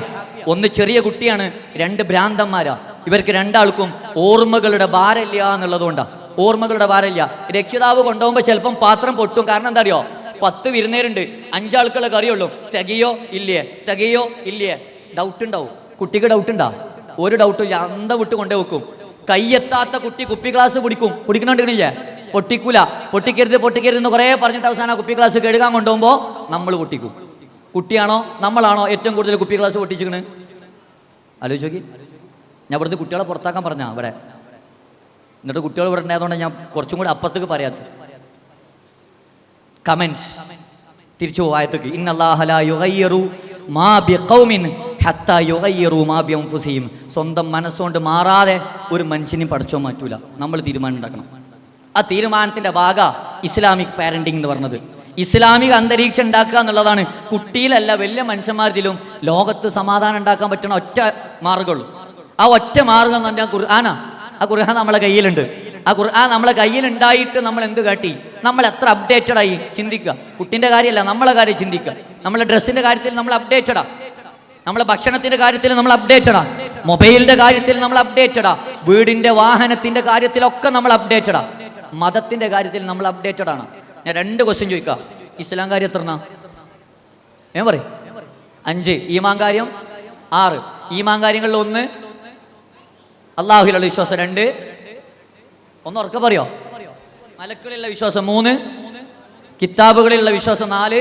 ഒന്ന് ചെറിയ കുട്ടിയാണ്, 2 ഭ്രാന്തന്മാരാ. ഇവർക്ക് 2 ആൾക്കും ഓർമ്മകളുടെ ഭാരമില്ല എന്നുള്ളതുകൊണ്ടാണ്. ഓർമ്മകളുടെ ഭാരമില്ല. രക്ഷിതാവ് കൊണ്ടുപോകുമ്പോൾ ചിലപ്പം പാത്രം പൊട്ടും. കാരണം എന്താ അറിയോ? 10 വിരുന്നേരുണ്ട്, 5 ആൾക്കുള്ള കറിയുള്ളൂ. തികയോ ഇല്ലേ, തികയോ ഇല്ലേ, ഡൗട്ട് ഉണ്ടാവും. കുട്ടിക്ക് ഡൗട്ട് ഉണ്ടാ? ഒരു ഡൗട്ടും ഇല്ല, അന്തം വിട്ട് കൊണ്ടേ വെക്കും. കയ്യെത്താത്ത കുട്ടി കുപ്പി ഗ്ലാസ് പിടിക്കണില്ലേ? പൊട്ടിക്കൂല. പൊട്ടിക്കരുത് എന്ന് കുറേ പറഞ്ഞിട്ട് അവസാനം കുപ്പി ഗ്ലാസ് കഴുകാൻ കൊണ്ടുപോകുമ്പോൾ നമ്മൾ പൊട്ടിക്കും. കുട്ടിയാണോ നമ്മളാണോ ഏറ്റവും കൂടുതൽ കുപ്പി ഗ്ലാസ് പൊട്ടിച്ചിക്കണ്? ആലോചിച്ച് നോക്കി. ഞാൻ ഇവിടുത്തെ കുട്ടികളെ പുറത്താക്കാൻ പറഞ്ഞാ ഇവിടെ. എന്നിട്ട് കുട്ടികൾ ഇവിടെ ഉണ്ടായതുകൊണ്ട് ഞാൻ കുറച്ചും കൂടി അപ്പുറത്തേക്ക് പറയാത്ത കമൻസ് തിരിച്ചു പോയത്തേക്ക്. ഇന്നല്ലാഹ ലാ യുഗയ്യിറു മാ ബിഖൗമിൻ ഹത്താ യുഗയ്യിറു മാ ബിഅൻഫുസിഹിം. സ്വന്തം മനസ്സുകൊണ്ട് മാറാതെ ഒരു മനുഷ്യനെയും പടച്ചോ മാറ്റൂല. നമ്മൾ തീരുമാനം ഉണ്ടാക്കണം. ആ തീരുമാനത്തിൻ്റെ ഭാഗ ഇസ്ലാമിക് പാരന്റിങ് എന്ന് പറഞ്ഞത്. ഇസ്ലാമിക അന്തരീക്ഷം ഉണ്ടാക്കുക എന്നുള്ളതാണ്. കുട്ടിയിലല്ല, വലിയ മനുഷ്യന്മാരിലും ലോകത്ത് സമാധാനം ഉണ്ടാക്കാൻ പറ്റുന്ന ഒറ്റ മാർഗ്ഗമുള്ളൂ. ആ ഒറ്റ മാർഗം എന്ന് പറഞ്ഞാൽ ഖുർആനാ. ആ ഖുർആൻ നമ്മളെ കയ്യിലുണ്ട്. ആ ഖുർആൻ നമ്മളെ കയ്യിലുണ്ടായിട്ട് നമ്മൾ എന്ത് കാട്ടി? നമ്മൾ എത്ര അപ്ഡേറ്റഡ് ആയി ചിന്തിക്കുക. കുട്ടിൻ്റെ കാര്യമല്ല, നമ്മളെ കാര്യം ചിന്തിക്കുക. നമ്മളെ ഡ്രസ്സിൻ്റെ കാര്യത്തിൽ നമ്മൾ അപ്ഡേറ്റഡാ. നമ്മളെ ഭക്ഷണത്തിൻ്റെ കാര്യത്തിൽ നമ്മൾ അപ്ഡേറ്റഡാ. മൊബൈലിൻ്റെ കാര്യത്തിൽ നമ്മൾ അപ്ഡേറ്റഡാ. വീടിൻ്റെ വാഹനത്തിൻ്റെ കാര്യത്തിലൊക്കെ നമ്മൾ അപ്ഡേറ്റഡാ. മതത്തിൻ്റെ കാര്യത്തിൽ നമ്മൾ അപ്ഡേറ്റഡ് ആണ്. ഞാൻ 2 ക്വസ്റ്റ്യൻ ചോദിക്കാം. ഇസ്ലാം കാര്യം എത്രണ്ണ? ഞാൻ പറയും 5. ഈമാൻ കാര്യം 6. ഈമാൻ കാര്യങ്ങളിൽ 1 അള്ളാഹുവിലുള്ള വിശ്വാസം, 2 ഒന്ന് ഉറക്കെ പറയോ? മലക്കുകളിലുള്ള വിശ്വാസം 3, കിതാബുകളിലുള്ള വിശ്വാസം 4,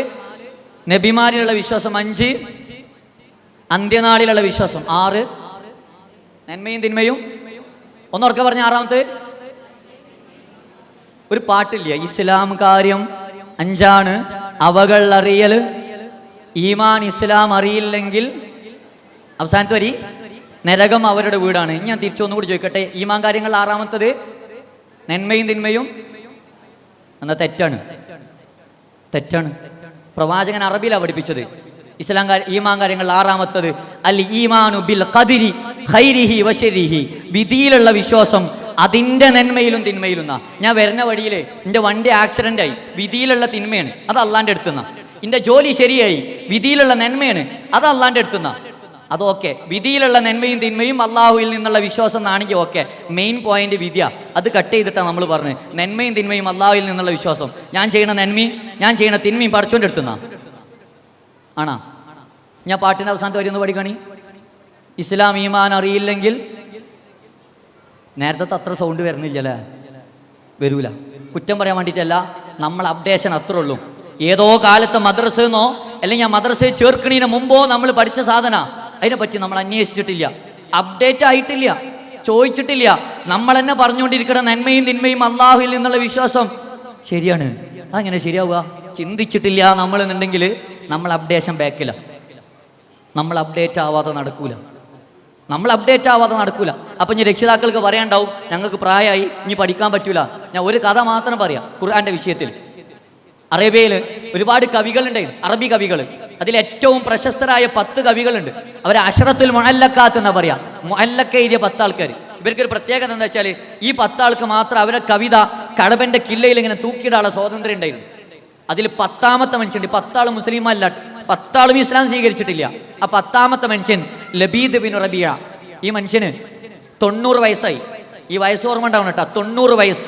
നബിമാരിലുള്ള വിശ്വാസം 5, അന്ത്യനാളിലുള്ള വിശ്വാസം 6, നന്മയും തിന്മയും ഒന്ന് ഉറക്കെ പറഞ്ഞ 6ാമത്തെ. ഒരു പാട്ടില്ല, ഇസ്ലാം കാര്യം 5 അവകൾ അറിയൽ, ഈമാൻ ഇസ്ലാം അറിയില്ലെങ്കിൽ അവസാനത്തെ വരി നരകം അവരുടെ വീടാണ്. ഞാൻ തിരിച്ചൊന്നുകൂടി ചോദിക്കട്ടെ, ഈമാൻ കാര്യങ്ങൾ 6ാമത്തത് നന്മയും തിന്മയും എന്നാൽ തെറ്റാണ്. പ്രവാചകൻ അറബിയിലാണ് പഠിപ്പിച്ചത്. ഈമാൻ കാര്യങ്ങൾ 6ാമത്തത് അൽ ഈമാനു ബിൽ ഖദരി ഖൈരിഹി വശരിഹി. വിധിയിലുള്ള വിശ്വാസം, അതിൻ്റെ നന്മയിലും തിന്മയിലും. ഞാൻ വരുന്ന വഴിയിൽ എൻ്റെ വണ്ടി ആക്സിഡൻ്റ് ആയി, വിധിയിലുള്ള തിന്മയാണ്, അത് അള്ളാൻ്റെ അടുത്തുനിന്നാ. എൻ്റെ ജോലി ശരിയായി, വിധിയിലുള്ള നന്മയാണ്, അത് അള്ളാൻ്റെ അടുത്തുനിന്നാ. അതൊക്കെ വിധിയിലുള്ള നന്മയും തിന്മയും അള്ളാഹുവിൽ നിന്നുള്ള വിശ്വാസം എന്നാണെങ്കിൽ ഓക്കെ. മെയിൻ പോയിന്റ് വിദ്യ അത് കട്ട് ചെയ്തിട്ടാണ് നമ്മൾ പറഞ്ഞത്. നന്മയും തിന്മയും അള്ളാഹുവിൽ നിന്നുള്ള വിശ്വാസം. ഞാൻ ചെയ്യണ നന്മയും ഞാൻ ചെയ്യണ തിന്മയും പഠിച്ചോൻ്റെ അടുത്തുനിന്നാ ആണാ? ഞാൻ പാട്ടിൻ്റെ അവസാനത്തെ വരി ഒന്ന് പഠിക്കണി. ഇസ്ലാം ഈമാൻ അറിയില്ലെങ്കിൽ, നേരത്തെ അത്ര സൗണ്ട് വരുന്നില്ലല്ലേ? വരൂല. കുറ്റം പറയാൻ വേണ്ടിയിട്ടല്ല, നമ്മൾ അപ്ഡേഷൻ അത്രേ ഉള്ളൂ. ഏതോ കാലത്ത് മദ്രസെന്നോ അല്ലെങ്കിൽ ആ മദ്രസയിൽ ചേർക്കണീന് മുമ്പോ നമ്മൾ പഠിച്ച സാധന, അതിനെപ്പറ്റി നമ്മൾ അന്വേഷിച്ചിട്ടില്ല, അപ്ഡേറ്റ് ആയിട്ടില്ല, ചോദിച്ചിട്ടില്ല. നമ്മൾ തന്നെ പറഞ്ഞുകൊണ്ടിരിക്കുന്ന നന്മയും തിന്മയും അള്ളാഹുവിൽ നിന്നുള്ള വിശ്വാസം ശരിയാണ്. അതെങ്ങനെ ശരിയാവുക? ചിന്തിച്ചിട്ടില്ല നമ്മൾ എന്നുണ്ടെങ്കിൽ നമ്മൾ അപ്ഡേഷൻ ബാക്കില. നമ്മൾ അപ്ഡേറ്റ് ആവാതെ നടക്കൂല. അപ്പം ഇനി രക്ഷിതാക്കൾക്ക് പറയാണ്ടാവും, ഞങ്ങൾക്ക് പ്രായമായി, ഇനി പഠിക്കാൻ പറ്റൂല. ഞാൻ ഒരു കഥ മാത്രം പറയാം ഖുർആന്റെ വിഷയത്തിൽ. അറേബ്യയിൽ ഒരുപാട് കവികളുണ്ടായിരുന്നു, അറബി കവികൾ. അതിലേറ്റവും പ്രശസ്തരായ 10 കവികളുണ്ട്. അവർ അശറത്തുൽ മുഅല്ലഖാത്ത് എന്നാ പറയാ. മുഅല്ലഖ എഴുതിയ 10 ആൾക്കാർ. ഇവർക്കൊരു പ്രത്യേകത എന്താ വെച്ചാൽ ഈ 10 ആൾക്ക് മാത്രം അവരുടെ കവിത കടബന്റെ കില്ലയിൽ ഇങ്ങനെ തൂക്കിയിടാനുള്ള സ്വാതന്ത്ര്യം ഉണ്ടായിരുന്നു. അതിൽ 10ാമത്തെ മനുഷ്യൻ, 10 ആൾ മുസ്ലിമല്ല, 10 ആളും ഇസ്ലാം സ്വീകരിച്ചിട്ടില്ല. ആ 10ാമത്തെ മനുഷ്യൻ ലബീദ് ബിൻ റബിയ. ഈ മനുഷ്യന് 90 വയസ്സായി. ഈ വയസ്സ് ഓർമ്മ ഉണ്ടാവണം കേട്ടോ, 90 വയസ്സ്.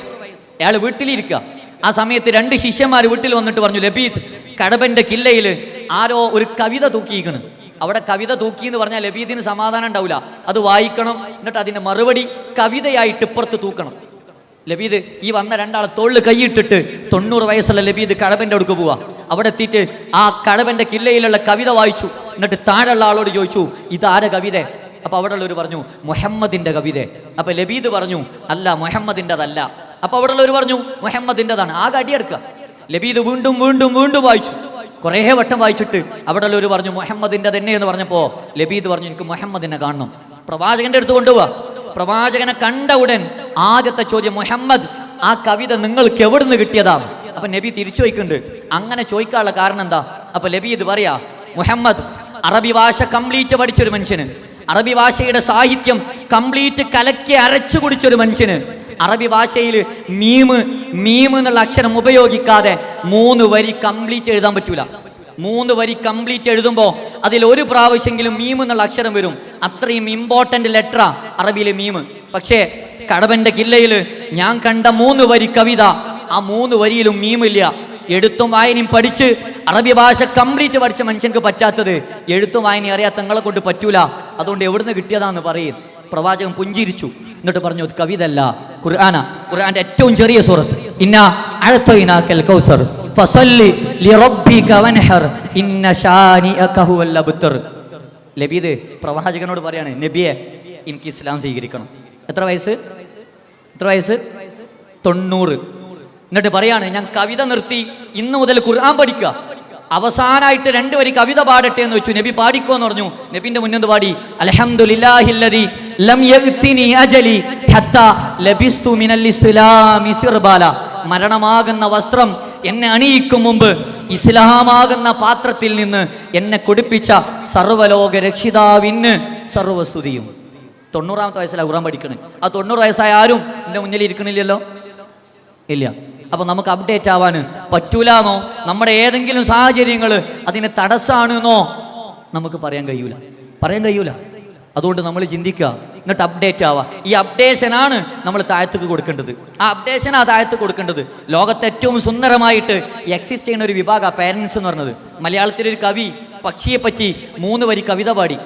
അയാൾ വീട്ടിലിരിക്കുക. ആ സമയത്ത് 2 ശിഷ്യന്മാർ വീട്ടിൽ വന്നിട്ട് പറഞ്ഞു, ലബീദ്, കടബന്റെ കില്ലയിൽ ആരോ ഒരു കവിത തൂക്കിയിരിക്കണം. അവിടെ കവിത തൂക്കി എന്ന് പറഞ്ഞാൽ ലബീദിന് സമാധാനം ഉണ്ടാവില്ല. അത് വായിക്കണം, എന്നിട്ട് അതിന്റെ മറുപടി കവിതയായിട്ട് ഇപ്പുറത്ത് തൂക്കണം. ലബീദ് ഈ വന്ന 2 ആളെ തോളിൽ കൈയിട്ടിട്ട് 90 വയസ്സുള്ള ലബീദ് കടബന്റെ അടുക്ക് പോവാ. അവിടെ എത്തിയിട്ട് ആ കടബന്റെ കില്ലയിലുള്ള കവിത വായിച്ചു. എന്നിട്ട് താഴെയുള്ള ആളോട് ചോദിച്ചു, ഇതാരെ കവിത? അപ്പൊ അവിടെ ഉള്ളവർ പറഞ്ഞു, മുഹമ്മദിന്റെ കവിത. അപ്പൊ ലബീദ് പറഞ്ഞു, അല്ല, മുഹമ്മദിൻ്റെതല്ല. അപ്പൊ അവിടെ ഉള്ളവർ പറഞ്ഞു, മുഹമ്മദിൻ്റെതാണ്. ആകെ അടിയെടുക്കുക. ലബീദ് വീണ്ടും വീണ്ടും വീണ്ടും വായിച്ചു. കുറേ വട്ടം വായിച്ചിട്ട് അവിടെ ഉള്ളവർ പറഞ്ഞു, മുഹമ്മദിൻ്റെ തന്നെ എന്ന് പറഞ്ഞപ്പോ ലബീദ് പറഞ്ഞു, എനിക്ക് മുഹമ്മദിനെ കാണണം. പ്രവാചകന്റെ അടുത്ത് കൊണ്ടുപോവാ. പ്രവാചകനെ കണ്ട ഉടൻ ആദ്യത്തെ ചോദ്യം, മുഹമ്മദ്, ആ കവിത നിങ്ങൾക്ക് എവിടുന്ന് കിട്ടിയതാണ്? അപ്പൊ നബി തിരിച്ചു ചോദിക്കുന്നുണ്ട്. അങ്ങനെ ചോദിക്കാനുള്ള കാരണം എന്താ? അപ്പൊ ലബീദ് പറയാ, മുഹമ്മദ് അറബി ഭാഷ കംപ്ലീറ്റ് പഠിച്ചൊരു മനുഷ്യന്, അറബി ഭാഷയുടെ സാഹിത്യം കംപ്ലീറ്റ് കലക്കി അരച്ചു കുടിച്ചൊരു മനുഷ്യന്, അറബി ഭാഷയിൽ മീം എന്നുള്ള അക്ഷരം ഉപയോഗിക്കാതെ 3 വരി കംപ്ലീറ്റ് എഴുതാൻ പറ്റൂല. 3 വരി കംപ്ലീറ്റ് എഴുതുമ്പോൾ അതിൽ ഒരു പ്രാവശ്യമെങ്കിലും മീം എന്നുള്ള അക്ഷരം വരും. അത്രയും ഇമ്പോർട്ടന്റ് ലെറ്ററാ അറബിയിലെ മീം. പക്ഷേ കടബന്റെ കില്ലയിൽ ഞാൻ കണ്ട 3 വരി കവിത, ആ 3 വരിയിലും മീമില്ല. എഴുത്തും വായനയും പഠിച്ച് അറബി ഭാഷ കംപ്ലീറ്റ് പഠിച്ച മനുഷ്യർക്ക് പറ്റാത്തത് എഴുത്തും വായനയും അറിയാത്ത നിങ്ങളെ കൊണ്ട് പറ്റൂല. അതുകൊണ്ട് എവിടുന്ന് കിട്ടിയതാന്ന് പറയും. പ്രവാചകൻ പുഞ്ചിരിച്ചു. എന്നിട്ട് പറഞ്ഞു, കവിത അല്ല, ഖുർആനാ. ഖുർആന്റെ ഏറ്റവും ചെറിയ സൂറത്ത്, ഇന്നാ അഅ്തൈനാകൽ കൗസർ ഫസല്ലി ലിറബ്ബിക വൻഹർ ഇന്ന ശാനിഅക ഹുവൽ അബ്തർ. ലബീദ് പ്രവാചകനോട് പറയാണ്, നബിയെ, എനിക്ക് ഇസ്ലാം സ്വീകരിക്കണം. എത്ര വയസ്സ്? 90. എന്നിട്ട് പറയാണ്, ഞാൻ കവിത നിർത്തി, ഇന്ന് മുതൽ ഖുർആൻ പഠിക്കുക. അവസാനായിട്ട് 2 വരി കവിത പാടട്ടെ എന്ന് വെച്ചു. നബി പാടിക്കോന്ന് പറഞ്ഞു. നബിന്റെ മുന്നിൽ പാടി, അൽഹംദുലില്ലാഹില്ലദി ലം യഗ്തിനി അജലി ഹത്താ ലബിസ്തു മിനൽ ഇസ്ലാമി സിർബാല. മരണമാകുന്ന വസ്ത്രം എന്നെ അണിയിക്കും മുമ്പ് ഇസ്ലാമാകുന്ന പാത്രത്തിൽ നിന്ന് എന്നെ കുടിപ്പിച്ച സർവ്വലോക രക്ഷിതാവിന് സർവ്വസ്തുതിയും. 90ാമത്തെ വയസ്സിലാണ് ഖുർആൻ പഠിക്കണേ. ആ 90 വയസ്സായ ആരും എൻ്റെ മുന്നിൽ ഇരിക്കണില്ലല്ലോ, ഇല്ല. അപ്പൊ നമുക്ക് അപ്ഡേറ്റ് ആവാൻ പറ്റൂലെന്നോ നമ്മുടെ ഏതെങ്കിലും സാഹചര്യങ്ങൾ അതിന് തടസ്സമാണെന്നോ നമുക്ക് പറയാൻ കഴിയൂല. അതുകൊണ്ട് നമ്മൾ ചിന്തിക്കുക, എന്നിട്ട് അപ്ഡേറ്റ് ആവുക. ഈ അപ്ഡേഷനാണ് നമ്മൾ താഴത്തേക്ക് കൊടുക്കേണ്ടത്. ആ അപ്ഡേഷനാ താഴത്ത് കൊടുക്കേണ്ടത്. ലോകത്തെ ഏറ്റവും സുന്ദരമായിട്ട് എക്സിസ്റ്റ് ചെയ്യുന്ന ഒരു വിഭാഗ പാരൻസ് എന്ന് പറഞ്ഞത്. മലയാളത്തിലൊരു കവി പക്ഷിയെ പറ്റി 3 വരി കവിത പാടി.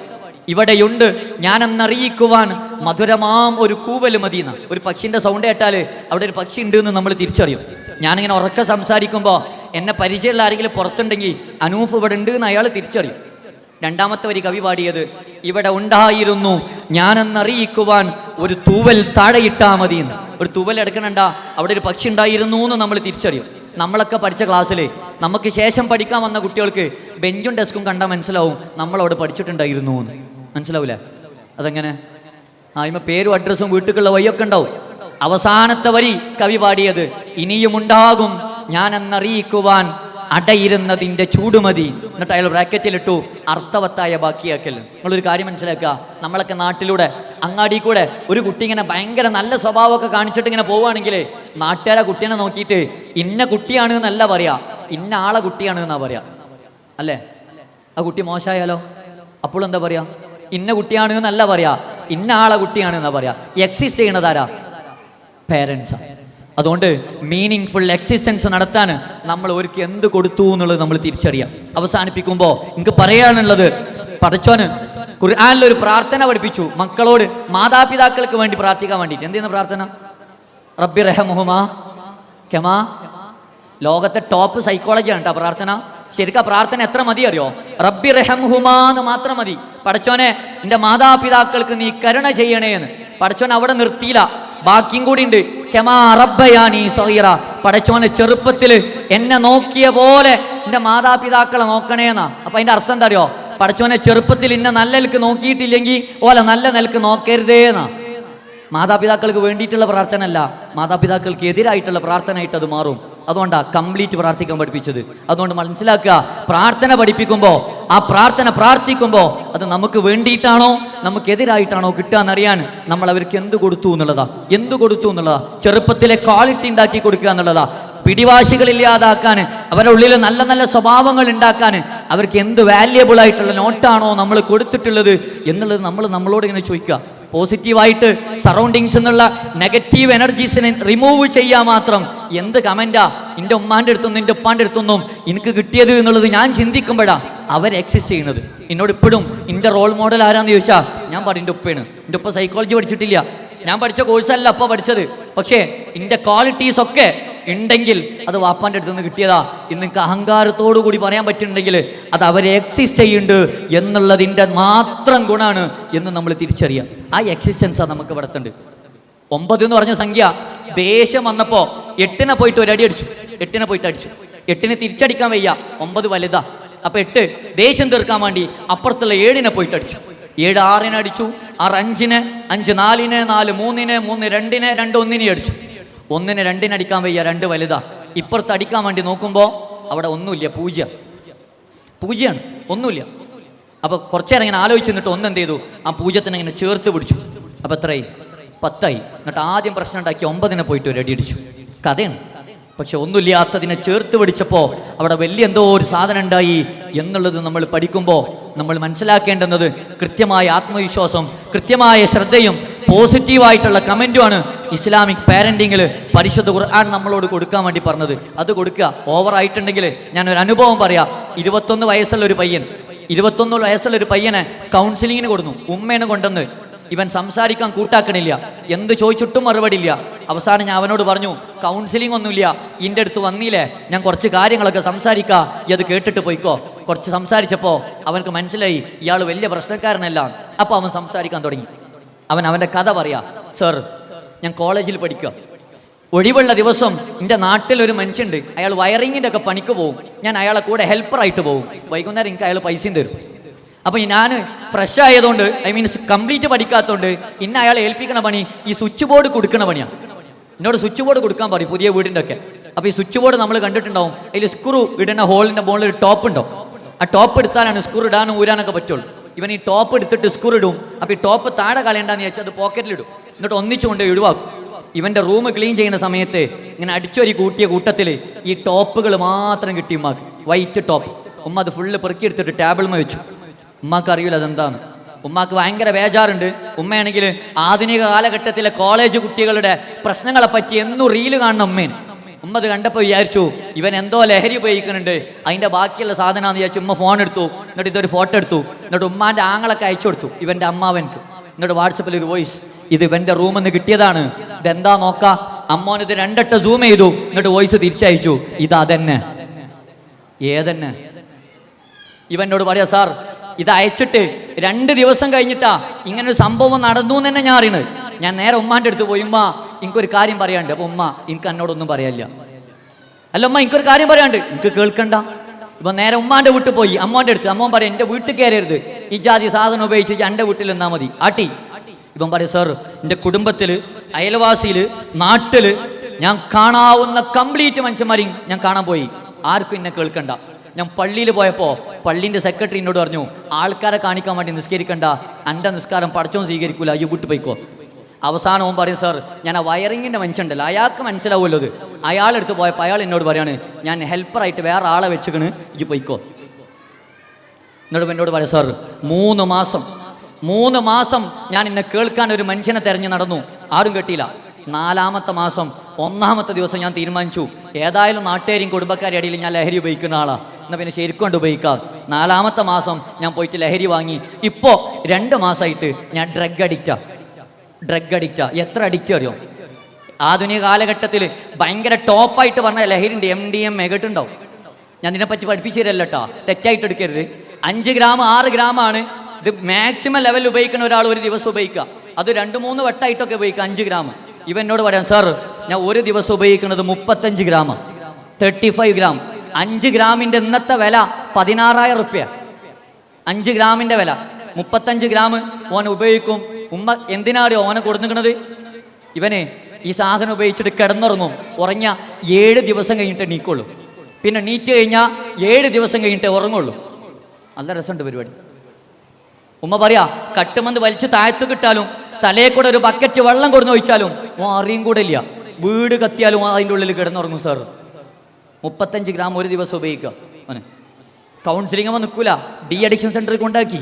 ഇവിടെയുണ്ട് ഞാനെന്നറിയിക്കുവാൻ മധുരമാം ഒരു കൂവൽ മദീന. ഒരു പക്ഷിന്റെ സൗണ്ട് കേട്ടാൽ അവിടെ ഒരു പക്ഷി ഉണ്ട് എന്ന് നമ്മൾ തിരിച്ചറിയും. ഞാനിങ്ങനെ ഉറക്കെ സംസാരിക്കുമ്പോൾ എന്നെ പരിചയമുള്ള ആരെങ്കിലും പുറത്തുണ്ടെങ്കിൽ അനൂഫ് ഇവിടെ ഉണ്ട് എന്ന് അയാൾ തിരിച്ചറിയും. 2ാമത്തെ വരി കവി പാടിയത്, ഇവിടെ ഉണ്ടായിരുന്നു ഞാനെന്നറിയിക്കുവാൻ ഒരു തൂവൽ താഴെയിട്ടാ മതി എന്ന്. ഒരു തൂവൽ എടുക്കണണ്ട, അവിടെ ഒരു പക്ഷി ഉണ്ടായിരുന്നു എന്ന് നമ്മൾ തിരിച്ചറിയും. നമ്മളൊക്കെ പഠിച്ച ക്ലാസ്സിൽ നമുക്ക് ശേഷം പഠിക്കാൻ വന്ന കുട്ടികൾക്ക് ബെഞ്ചും ഡെസ്കും കണ്ടാൽ മനസ്സിലാവും നമ്മളവിടെ പഠിച്ചിട്ടുണ്ടായിരുന്നു എന്ന്. മനസ്സിലാവൂലേ? അതെങ്ങനെ? അതിമ പേരും അഡ്രസ്സും വീട്ടിലുള്ള വഴിയൊക്കെ ഉണ്ടാവും. അവസാനത്തെ വരി കവി പാടിയത്, ഇനിയുമുണ്ടാകും ഞാനെന്നറിയിക്കുവാൻ അടയിരുന്നതിൻ്റെ ചൂടുമതി. എന്നിട്ട് അയാൾ ബ്രാക്കറ്റിലിട്ടു അർത്ഥവത്തായ ബാക്കിയാക്കൽ. നിങ്ങളൊരു കാര്യം മനസ്സിലാക്കുക, നമ്മളൊക്കെ നാട്ടിലൂടെ അങ്ങാടി കൂടെ ഒരു കുട്ടി ഇങ്ങനെ ഭയങ്കര നല്ല സ്വഭാവമൊക്കെ കാണിച്ചിട്ട് ഇങ്ങനെ പോവുകയാണെങ്കിൽ നാട്ടുകാരെ കുട്ടീനെ നോക്കിയിട്ട് ഇന്ന കുട്ടിയാണ് എന്നല്ല പറയാ, ഇന്ന ആളെ കുട്ടിയാണ് എന്നാ പറയാ, അല്ലേ? ആ കുട്ടി മോശമായാലോ അപ്പോൾ എന്താ പറയാ? ഇന്ന കുട്ടിയാണ് എന്നല്ല പറയാ, ഇന്ന ആളെ കുട്ടിയാണ് എന്നാ പറയാ. എക്സിസ്റ്റ് ചെയ്യണതാരാ? പേരൻസാ. അതുകൊണ്ട് മീനിങ് ഫുൾ എക്സിസ്റ്റൻസ് നടത്താൻ നമ്മൾ അവർക്ക് എന്ത് കൊടുത്തു എന്നുള്ളത് നമ്മൾ തിരിച്ചറിയാം. അവസാനിപ്പിക്കുമ്പോൾ എനിക്ക് പറയാനുള്ളത്, പടച്ചോന് ഖുർആനിലൊരു പ്രാർത്ഥന പഠിപ്പിച്ചു മക്കളോട്, മാതാപിതാക്കൾക്ക് വേണ്ടി പ്രാർത്ഥിക്കാൻ വേണ്ടിയിട്ട്. എന്തെന്ന് പ്രാർത്ഥന? റബ്ബി റഹമുഹുമാ കമാ. ലോകത്തെ ടോപ്പ് സൈക്കോളജിയാണ് കേട്ടോ പ്രാർത്ഥന. ശരിക്കും പ്രാർത്ഥന എത്ര മതി അറിയോ? റബ്ബി റഹമുഹുമാ എന്ന് മാത്രം മതി. പടച്ചോനെ, എൻ്റെ മാതാപിതാക്കൾക്ക് നീ കരുണ ചെയ്യണേ എന്ന്. പടച്ചോൻ അവിടെ നിർത്തിയില്ല, ബാക്കിയും കൂടി ഉണ്ട്. കമാ റബ്ബയാനി സഗീറ. പടച്ചോനെ, ചെറുപ്പത്തിൽ എന്നെ നോക്കിയ പോലെ എൻ്റെ മാതാപിതാക്കളെ നോക്കണേന്നാ. അപ്പൊ അതിന്റെ അർത്ഥം എന്താ അറിയോ? പടച്ചോനെ, ചെറുപ്പത്തിൽ ഇന്നെ നല്ല നിലക്ക് നോക്കിയിട്ടില്ലെങ്കിൽ ഓലെ നല്ല നിലക്ക് നോക്കരുതേന്നാ. മാതാപിതാക്കൾക്ക് വേണ്ടിയിട്ടുള്ള പ്രാർത്ഥന അല്ല, മാതാപിതാക്കൾക്ക് എതിരായിട്ടുള്ള പ്രാർത്ഥന ആയിട്ട് അത് മാറും. അതുകൊണ്ടാണ് കംപ്ലീറ്റ് പ്രാർത്ഥിക്കാൻ പഠിപ്പിച്ചത്. അതുകൊണ്ട് മനസ്സിലാക്കുക, പ്രാർത്ഥന പഠിപ്പിക്കുമ്പോൾ ആ പ്രാർത്ഥന പ്രാർത്ഥിക്കുമ്പോൾ അത് നമുക്ക് വേണ്ടിയിട്ടാണോ നമുക്കെതിരായിട്ടാണോ കിട്ടുക എന്നറിയാൻ നമ്മൾ അവർക്ക് എന്ത് കൊടുത്തു എന്നുള്ളതാ. ചെറുപ്പത്തിലെ ക്വാളിറ്റി ഉണ്ടാക്കി കൊടുക്കുക എന്നുള്ളതാ. പിടിവാശികളില്ലാതാക്കാൻ, അവരുടെ ഉള്ളിൽ നല്ല നല്ല സ്വഭാവങ്ങൾ ഉണ്ടാക്കാൻ അവർക്ക് എന്ത് വാല്യബിൾ ആയിട്ടുള്ള നോട്ടാണോ നമ്മൾ കൊടുത്തിട്ടുള്ളത് എന്നുള്ളത് നമ്മളോട് ഇങ്ങനെ ചോദിക്കുക. പോസിറ്റീവായിട്ട് സറൗണ്ടിങ്സ് എന്നുള്ള നെഗറ്റീവ് എനർജീസിനെ റിമൂവ് ചെയ്യാൻ മാത്രം എന്ത് കമൻറ്റാ എൻ്റെ ഉമ്മാൻ്റെ അടുത്തൊന്നും എൻ്റെ ഉപ്പാൻ്റെ അടുത്തൊന്നും എനിക്ക് കിട്ടിയത് എന്നുള്ളത് ഞാൻ ചിന്തിക്കുമ്പോഴാണ് അവർ എക്സിസ്റ്റ് ചെയ്യുന്നത്. എന്നോട് ഇപ്പോഴും എൻ്റെ റോൾ മോഡൽ ആരാന്ന് ചോദിച്ചാൽ ഞാൻ പറയും എൻ്റെ ഉപ്പയാണ്. എൻ്റെ ഉപ്പ സൈക്കോളജി പഠിച്ചിട്ടില്ല, ഞാൻ പഠിച്ച കോഴ്സല്ല അപ്പ പഠിച്ചത്. പക്ഷേ എൻ്റെ ക്വാളിറ്റീസ് ഒക്കെ ഉണ്ടെങ്കിൽ അത് വാപ്പാൻ്റെ അടുത്ത് നിന്ന് കിട്ടിയതാ. ഇന്ന് നിങ്ങൾക്ക് അഹങ്കാരത്തോടു കൂടി പറയാൻ പറ്റുന്നുണ്ടെങ്കിൽ അത് അവരെ എക്സിസ്റ്റ് ചെയ്യുന്നുണ്ട് എന്നുള്ളതിൻ്റെ മാത്രം ഗുണമാണ് എന്ന് നമ്മൾ തിരിച്ചറിയാം. ആ എക്സിസ്റ്റൻസാണ് നമുക്ക് വളർത്തേണ്ടത്. 9 എന്ന് പറഞ്ഞ സംഖ്യ ദേഷ്യം വന്നപ്പോൾ 8 പോയിട്ട് ഒരടി അടിച്ചു. 8 പോയിട്ട് അടിച്ചു. 8 തിരിച്ചടിക്കാൻ വയ്യ, 9 വലുതാ. അപ്പം 8 ദേഷ്യം തീർക്കാൻ വേണ്ടി അപ്പുറത്തുള്ള 7 പോയിട്ട് അടിച്ചു. 7 6 അടിച്ചു, 6 5, 5 4, 4 3, 3 2, 2 1 അടിച്ചു. 1 2 അടിക്കാൻ വയ്യ, 2 വലുതാ. ഇപ്പുറത്ത് അടിക്കാൻ വേണ്ടി നോക്കുമ്പോൾ അവിടെ ഒന്നുമില്ല, പൂജ്യമാണ്, ഒന്നുമില്ല. അപ്പോൾ കുറച്ചേരം ഇങ്ങനെ ആലോചിച്ച് നിന്നിട്ട് എന്ത് ചെയ്തു, ആ പൂജ്യത്തിനെ ഇങ്ങനെ ചേർത്ത് പിടിച്ചു. അപ്പോൾ എത്രയായി? 10. എന്നിട്ട് ആദ്യം പ്രശ്നം ഉണ്ടാക്കി 9 പോയിട്ട് ഒരു അടി അടിച്ചു. കഥയാണ്. പക്ഷെ ഒന്നുമില്ലാത്തതിനെ ചേർത്ത് പിടിച്ചപ്പോൾ അവിടെ വലിയ എന്തോ ഒരു സാധനം ഉണ്ടായി എന്നുള്ളത് നമ്മൾ പഠിക്കുമ്പോൾ നമ്മൾ മനസ്സിലാക്കേണ്ടുന്നത് കൃത്യമായ ആത്മവിശ്വാസം, കൃത്യമായ ശ്രദ്ധയും പോസിറ്റീവായിട്ടുള്ള കമൻറ്റുമാണ് ഇസ്ലാമിക് പാരൻറ്റിങ്ങിൽ പരിശുദ്ധ ഖുർആൻ നമ്മളോട് കൊടുക്കാൻ വേണ്ടി പറഞ്ഞത്. അത് കൊടുക്കുക. ഓവറായിട്ടുണ്ടെങ്കിൽ ഞാനൊരു അനുഭവം പറയാം. 21 വയസ്സുള്ള ഒരു പയ്യനെ കൗൺസിലിങ്ങിന് കൊടുന്നു. ഉമ്മേനെ കൊണ്ടുവന്ന് ഇവൻ സംസാരിക്കാൻ കൂട്ടാക്കണില്ല, എന്ത് ചോദിച്ചിട്ടും മറുപടി ഇല്ല. അവസാനം ഞാൻ അവനോട് പറഞ്ഞു, കൗൺസിലിംഗ് ഒന്നുമില്ല, എൻ്റെ അടുത്ത് വന്നില്ലേ, ഞാൻ കുറച്ച് കാര്യങ്ങളൊക്കെ സംസാരിക്കാം, ഇത് കേട്ടിട്ട് പോയിക്കോ. കുറച്ച് സംസാരിച്ചപ്പോൾ അവനക്ക് മനസ്സിലായി ഇയാൾ വലിയ പ്രശ്നക്കാരനല്ല. അപ്പോൾ അവൻ സംസാരിക്കാൻ തുടങ്ങി. അവൻ്റെ കഥ പറയാ. സർ, ഞാൻ കോളേജിൽ പഠിക്കുക, ഒഴിവുള്ള ദിവസം എൻ്റെ നാട്ടിലൊരു മനുഷ്യനുണ്ട്, അയാൾ വയറിങ്ങിൻ്റെ ഒക്കെ പണിക്ക് പോകും. ഞാൻ അയാളെ കൂടെ ഹെൽപ്പറായിട്ട് പോകും. വൈകുന്നേരം എനിക്ക് അയാൾ പൈസയും തരും. അപ്പോൾ ഞാൻ ഫ്രഷ് ആയതുകൊണ്ട്, കംപ്ലീറ്റ് പഠിക്കാത്തതുകൊണ്ട് ഇന്ന അയാളെ ഏൽപ്പിക്കണ പണി ഈ സ്വിച്ച് ബോർഡ് കൊടുക്കണ പണിയാണ്. എന്നോട് സ്വിച്ച് ബോർഡ് കൊടുക്കാൻ പറയും, പുതിയ വീടിൻ്റെ ഒക്കെ. അപ്പോൾ ഈ സ്വിച്ച് ബോർഡ് നമ്മൾ കണ്ടിട്ടുണ്ടാവും, അതിൽ സ്ക്രൂ ഇടുന്ന ഹോളിൻ്റെ മുകളിൽ ഒരു ടോപ്പ് ഉണ്ടാവും. ആ ടോപ്പ് എടുത്താലാണ് സ്ക്രൂ ഇടാനും ഊരാനൊക്കെ പറ്റുള്ളൂ. ഇവൻ ഈ ടോപ്പ് എടുത്തിട്ട് സ്ക്രൂ ഇടും. അപ്പോൾ ഈ ടോപ്പ് താഴെ കളയണ്ടെന്ന് ചോദിച്ചാൽ അത് പോക്കറ്റിലിടും. എന്നിട്ട് ഒന്നിച്ചുകൊണ്ട് ഒഴിവാക്കും. ഇവൻ്റെ റൂം ക്ലീൻ ചെയ്യുന്ന സമയത്ത് ഇങ്ങനെ അടിച്ചൊരു കൂട്ടിയ കൂട്ടത്തിൽ ഈ ടോപ്പുകൾ മാത്രം കിട്ടി ഉമ്മാക്ക്, വൈറ്റ് ടോപ്പ്. ഉമ്മ അത് ഫുള്ള് പെറുക്കിയെടുത്തിട്ട് ടേബിളിൽ വെച്ചു. ഉമ്മാക്ക് അറിയില്ല അതെന്താണ്. ഉമ്മാക്ക് ഭയങ്കര ബേജാറുണ്ട്. ഉമ്മയാണെങ്കിൽ ആധുനിക കാലഘട്ടത്തിലെ കോളേജ് കുട്ടികളുടെ പ്രശ്നങ്ങളെ പറ്റി എന്നും റീല് കാണുന്ന ഉമ്മയാണ്. ഉമ്മ അത് കണ്ടപ്പോൾ വിചാരിച്ചു ഇവൻ എന്തോ ലഹരി ഉപയോഗിക്കുന്നുണ്ട്, അതിൻ്റെ ബാക്കിയുള്ള സാധനമാണെന്ന് വിചാരിച്ചു ഉമ്മ ഫോൺ എടുത്തു. എന്നിട്ട് ഇതൊരു ഫോട്ടോ എടുത്തു. എന്നിട്ട് ഉമ്മാൻ്റെ ആങ്ങളൊക്കെ അയച്ചു കൊടുത്തു ഇവൻ്റെ അമ്മാവൻക്ക്. എന്നിട്ട് വാട്സപ്പിൽ ഒരു വോയിസ്, ഇത് ഇവൻ്റെ റൂമിൽ നിന്ന് കിട്ടിയതാണ്, ഇതെന്താ നോക്കാം. അമ്മോനിത് 2 വട്ടം സൂം ചെയ്തു. എന്നിട്ട് വോയിസ് തിരിച്ചയച്ചു, ഇതന്നെ. ഏതന്നെ? ഇവനോട് പറയാ, സാർ ഇത് അയച്ചിട്ട് 2 ദിവസം കഴിഞ്ഞിട്ടാ ഇങ്ങനൊരു സംഭവം നടന്നു എന്ന് തന്നെ ഞാൻ അറിയണത്. ഞാൻ നേരെ ഉമ്മാൻ്റെ അടുത്ത് പോയി, ഉമ്മ എനിക്കൊരു കാര്യം പറയാണ്ട്. അപ്പോൾ ഉമ്മ, എനിക്ക് എന്നോടൊന്നും പറയാനില്ല. അല്ല ഉമ്മ, എനിക്കൊരു കാര്യം പറയാണ്ട്, എനിക്ക് കേൾക്കണ്ട. ഇപ്പം നേരെ ഉമ്മാൻ്റെ വീട്ടിൽ പോയി അമ്മോൻ്റെ അടുത്ത്. അമ്മോൻ പറയാം, എൻ്റെ വീട്ടിൽ കയറരുത്, ഈ ജാതി സാധനം ഉപയോഗിച്ച് എൻ്റെ വീട്ടിൽ നിന്നാൽ മതി, ആട്ടി. ഇവൻ പറയും, സാർ എൻ്റെ കുടുംബത്തിൽ, അയൽവാസിയിൽ, നാട്ടിൽ ഞാൻ കാണാവുന്ന കംപ്ലീറ്റ് മനുഷ്യന്മാരെയും ഞാൻ കാണാൻ പോയി, ആർക്കും എന്നെ കേൾക്കണ്ട. ഞാൻ പള്ളിയിൽ പോയപ്പോൾ പള്ളീൻ്റെ സെക്രട്ടറി എന്നോട് പറഞ്ഞു, ആൾക്കാരെ കാണിക്കാൻ വേണ്ടി നിസ്കരിക്കണ്ട, എൻ്റെ നിസ്കാരം പടച്ചോൻ സ്വീകരിക്കൂല, ഈ വിട്ട് പോയിക്കോ. അവസാനം അവൻ പറയും, സാർ ഞാൻ ആ വയറിങ്ങിൻ്റെ മനുഷ്യണ്ടല്ലോ, അയാൾക്ക് മനസ്സിലാവുമല്ലോ ഇത്, അയാളെടുത്ത് പോയപ്പോൾ അയാൾ എന്നോട് പറയാണ്, ഞാൻ ഹെൽപ്പറായിട്ട് വേറെ ആളെ വെച്ചിക്കണ്, ഇത് പോയിക്കോ. എന്നോട് പറയാം, സാർ 3 മാസം ഞാൻ എന്നെ കേൾക്കാൻ ഒരു മനുഷ്യനെ തെരഞ്ഞു നടന്നു, ആരും കിട്ടിയില്ല. 4ാമത്തെ മാസം 1ാമത്തെ ദിവസം ഞാൻ തീരുമാനിച്ചു, ഏതായാലും നാട്ടുകാരെയും കുടുംബക്കാരുടെ ഇടയിൽ ഞാൻ ലഹരി ഉപയോഗിക്കുന്ന ആളാണ്, എന്നാൽ പിന്നെ ശരിക്കും കൊണ്ട് ഉപയോഗിക്കാം. 4ാമത്തെ മാസം ഞാൻ പോയിട്ട് ലഹരി വാങ്ങി. ഇപ്പോൾ 2 മാസമായിട്ട് ഞാൻ ഡ്രഗ് അഡിക്റ്റാ. എത്ര അഡിക്റ്റ് അറിയോ? ആധുനിക കാലഘട്ടത്തിൽ ഭയങ്കര ടോപ്പായിട്ട് പറഞ്ഞ ലഹരിൻ്റെ MDM മെഗട്ടുണ്ടാവും. ഞാൻ ഇതിനെപ്പറ്റി പഠിപ്പിച്ചു തരല്ല കേട്ടോ, തെറ്റായിട്ട് എടുക്കരുത്. 5 ഗ്രാം 6 ഗ്രാമാണ് ഇത് മാക്സിമം ലെവലിൽ ഉപയോഗിക്കുന്ന ഒരാൾ ഒരു ദിവസം ഉപയോഗിക്കുക. അത് 2-3 വട്ടമായിട്ടൊക്കെ ഉപയോഗിക്കുക 5 ഗ്രാം. ഇവനോട് പറയാം, സാർ ഞാൻ ഒരു ദിവസം ഉപയോഗിക്കുന്നത് 35 ഗ്രാം, 35 ഗ്രാം. 5 ഗ്രാമിൻ്റെ ഇന്നത്തെ വില 16,000 റുപ്യ. 5 ഗ്രാമിൻ്റെ വില. 35 ഗ്രാം ഓൻ ഉപയോഗിക്കും. ഉമ്മ എന്തിനാണ് ഓനെ കൊടുത്തിരിക്കണത്? ഇവന് ഈ സാധനം ഉപയോഗിച്ചിട്ട് കിടന്നുറങ്ങും. ഉറങ്ങിയ 7 ദിവസം കഴിഞ്ഞിട്ട് എണീക്കുള്ളൂ. പിന്നെ എണീറ്റ് കഴിഞ്ഞാൽ 7 ദിവസം കഴിഞ്ഞിട്ടേ ഉറങ്ങുള്ളൂ. നല്ല രസമുണ്ട് പരിപാടി. ഉമ്മ പറയാ, കട്ടുമന്ത് വലിച്ച് താഴത്ത് കിട്ടാലും തലയെ കൂടെ ഒരു ബക്കറ്റ് വെള്ളം കൊടുന്ന് ഒഴിച്ചാലും അറിയും കൂടെ ഇല്ല. വീട് കത്തിയാലും അതിൻ്റെ ഉള്ളിൽ കിടന്നുറങ്ങും സാർ. 35 ഗ്രാം ഒരു ദിവസം ഉപയോഗിക്കുക. അവന് കൗൺസിലിംഗ് അവൻ നിൽക്കൂല, ഡി അഡിക്ഷൻ സെന്ററിൽ കൊണ്ടാക്കി.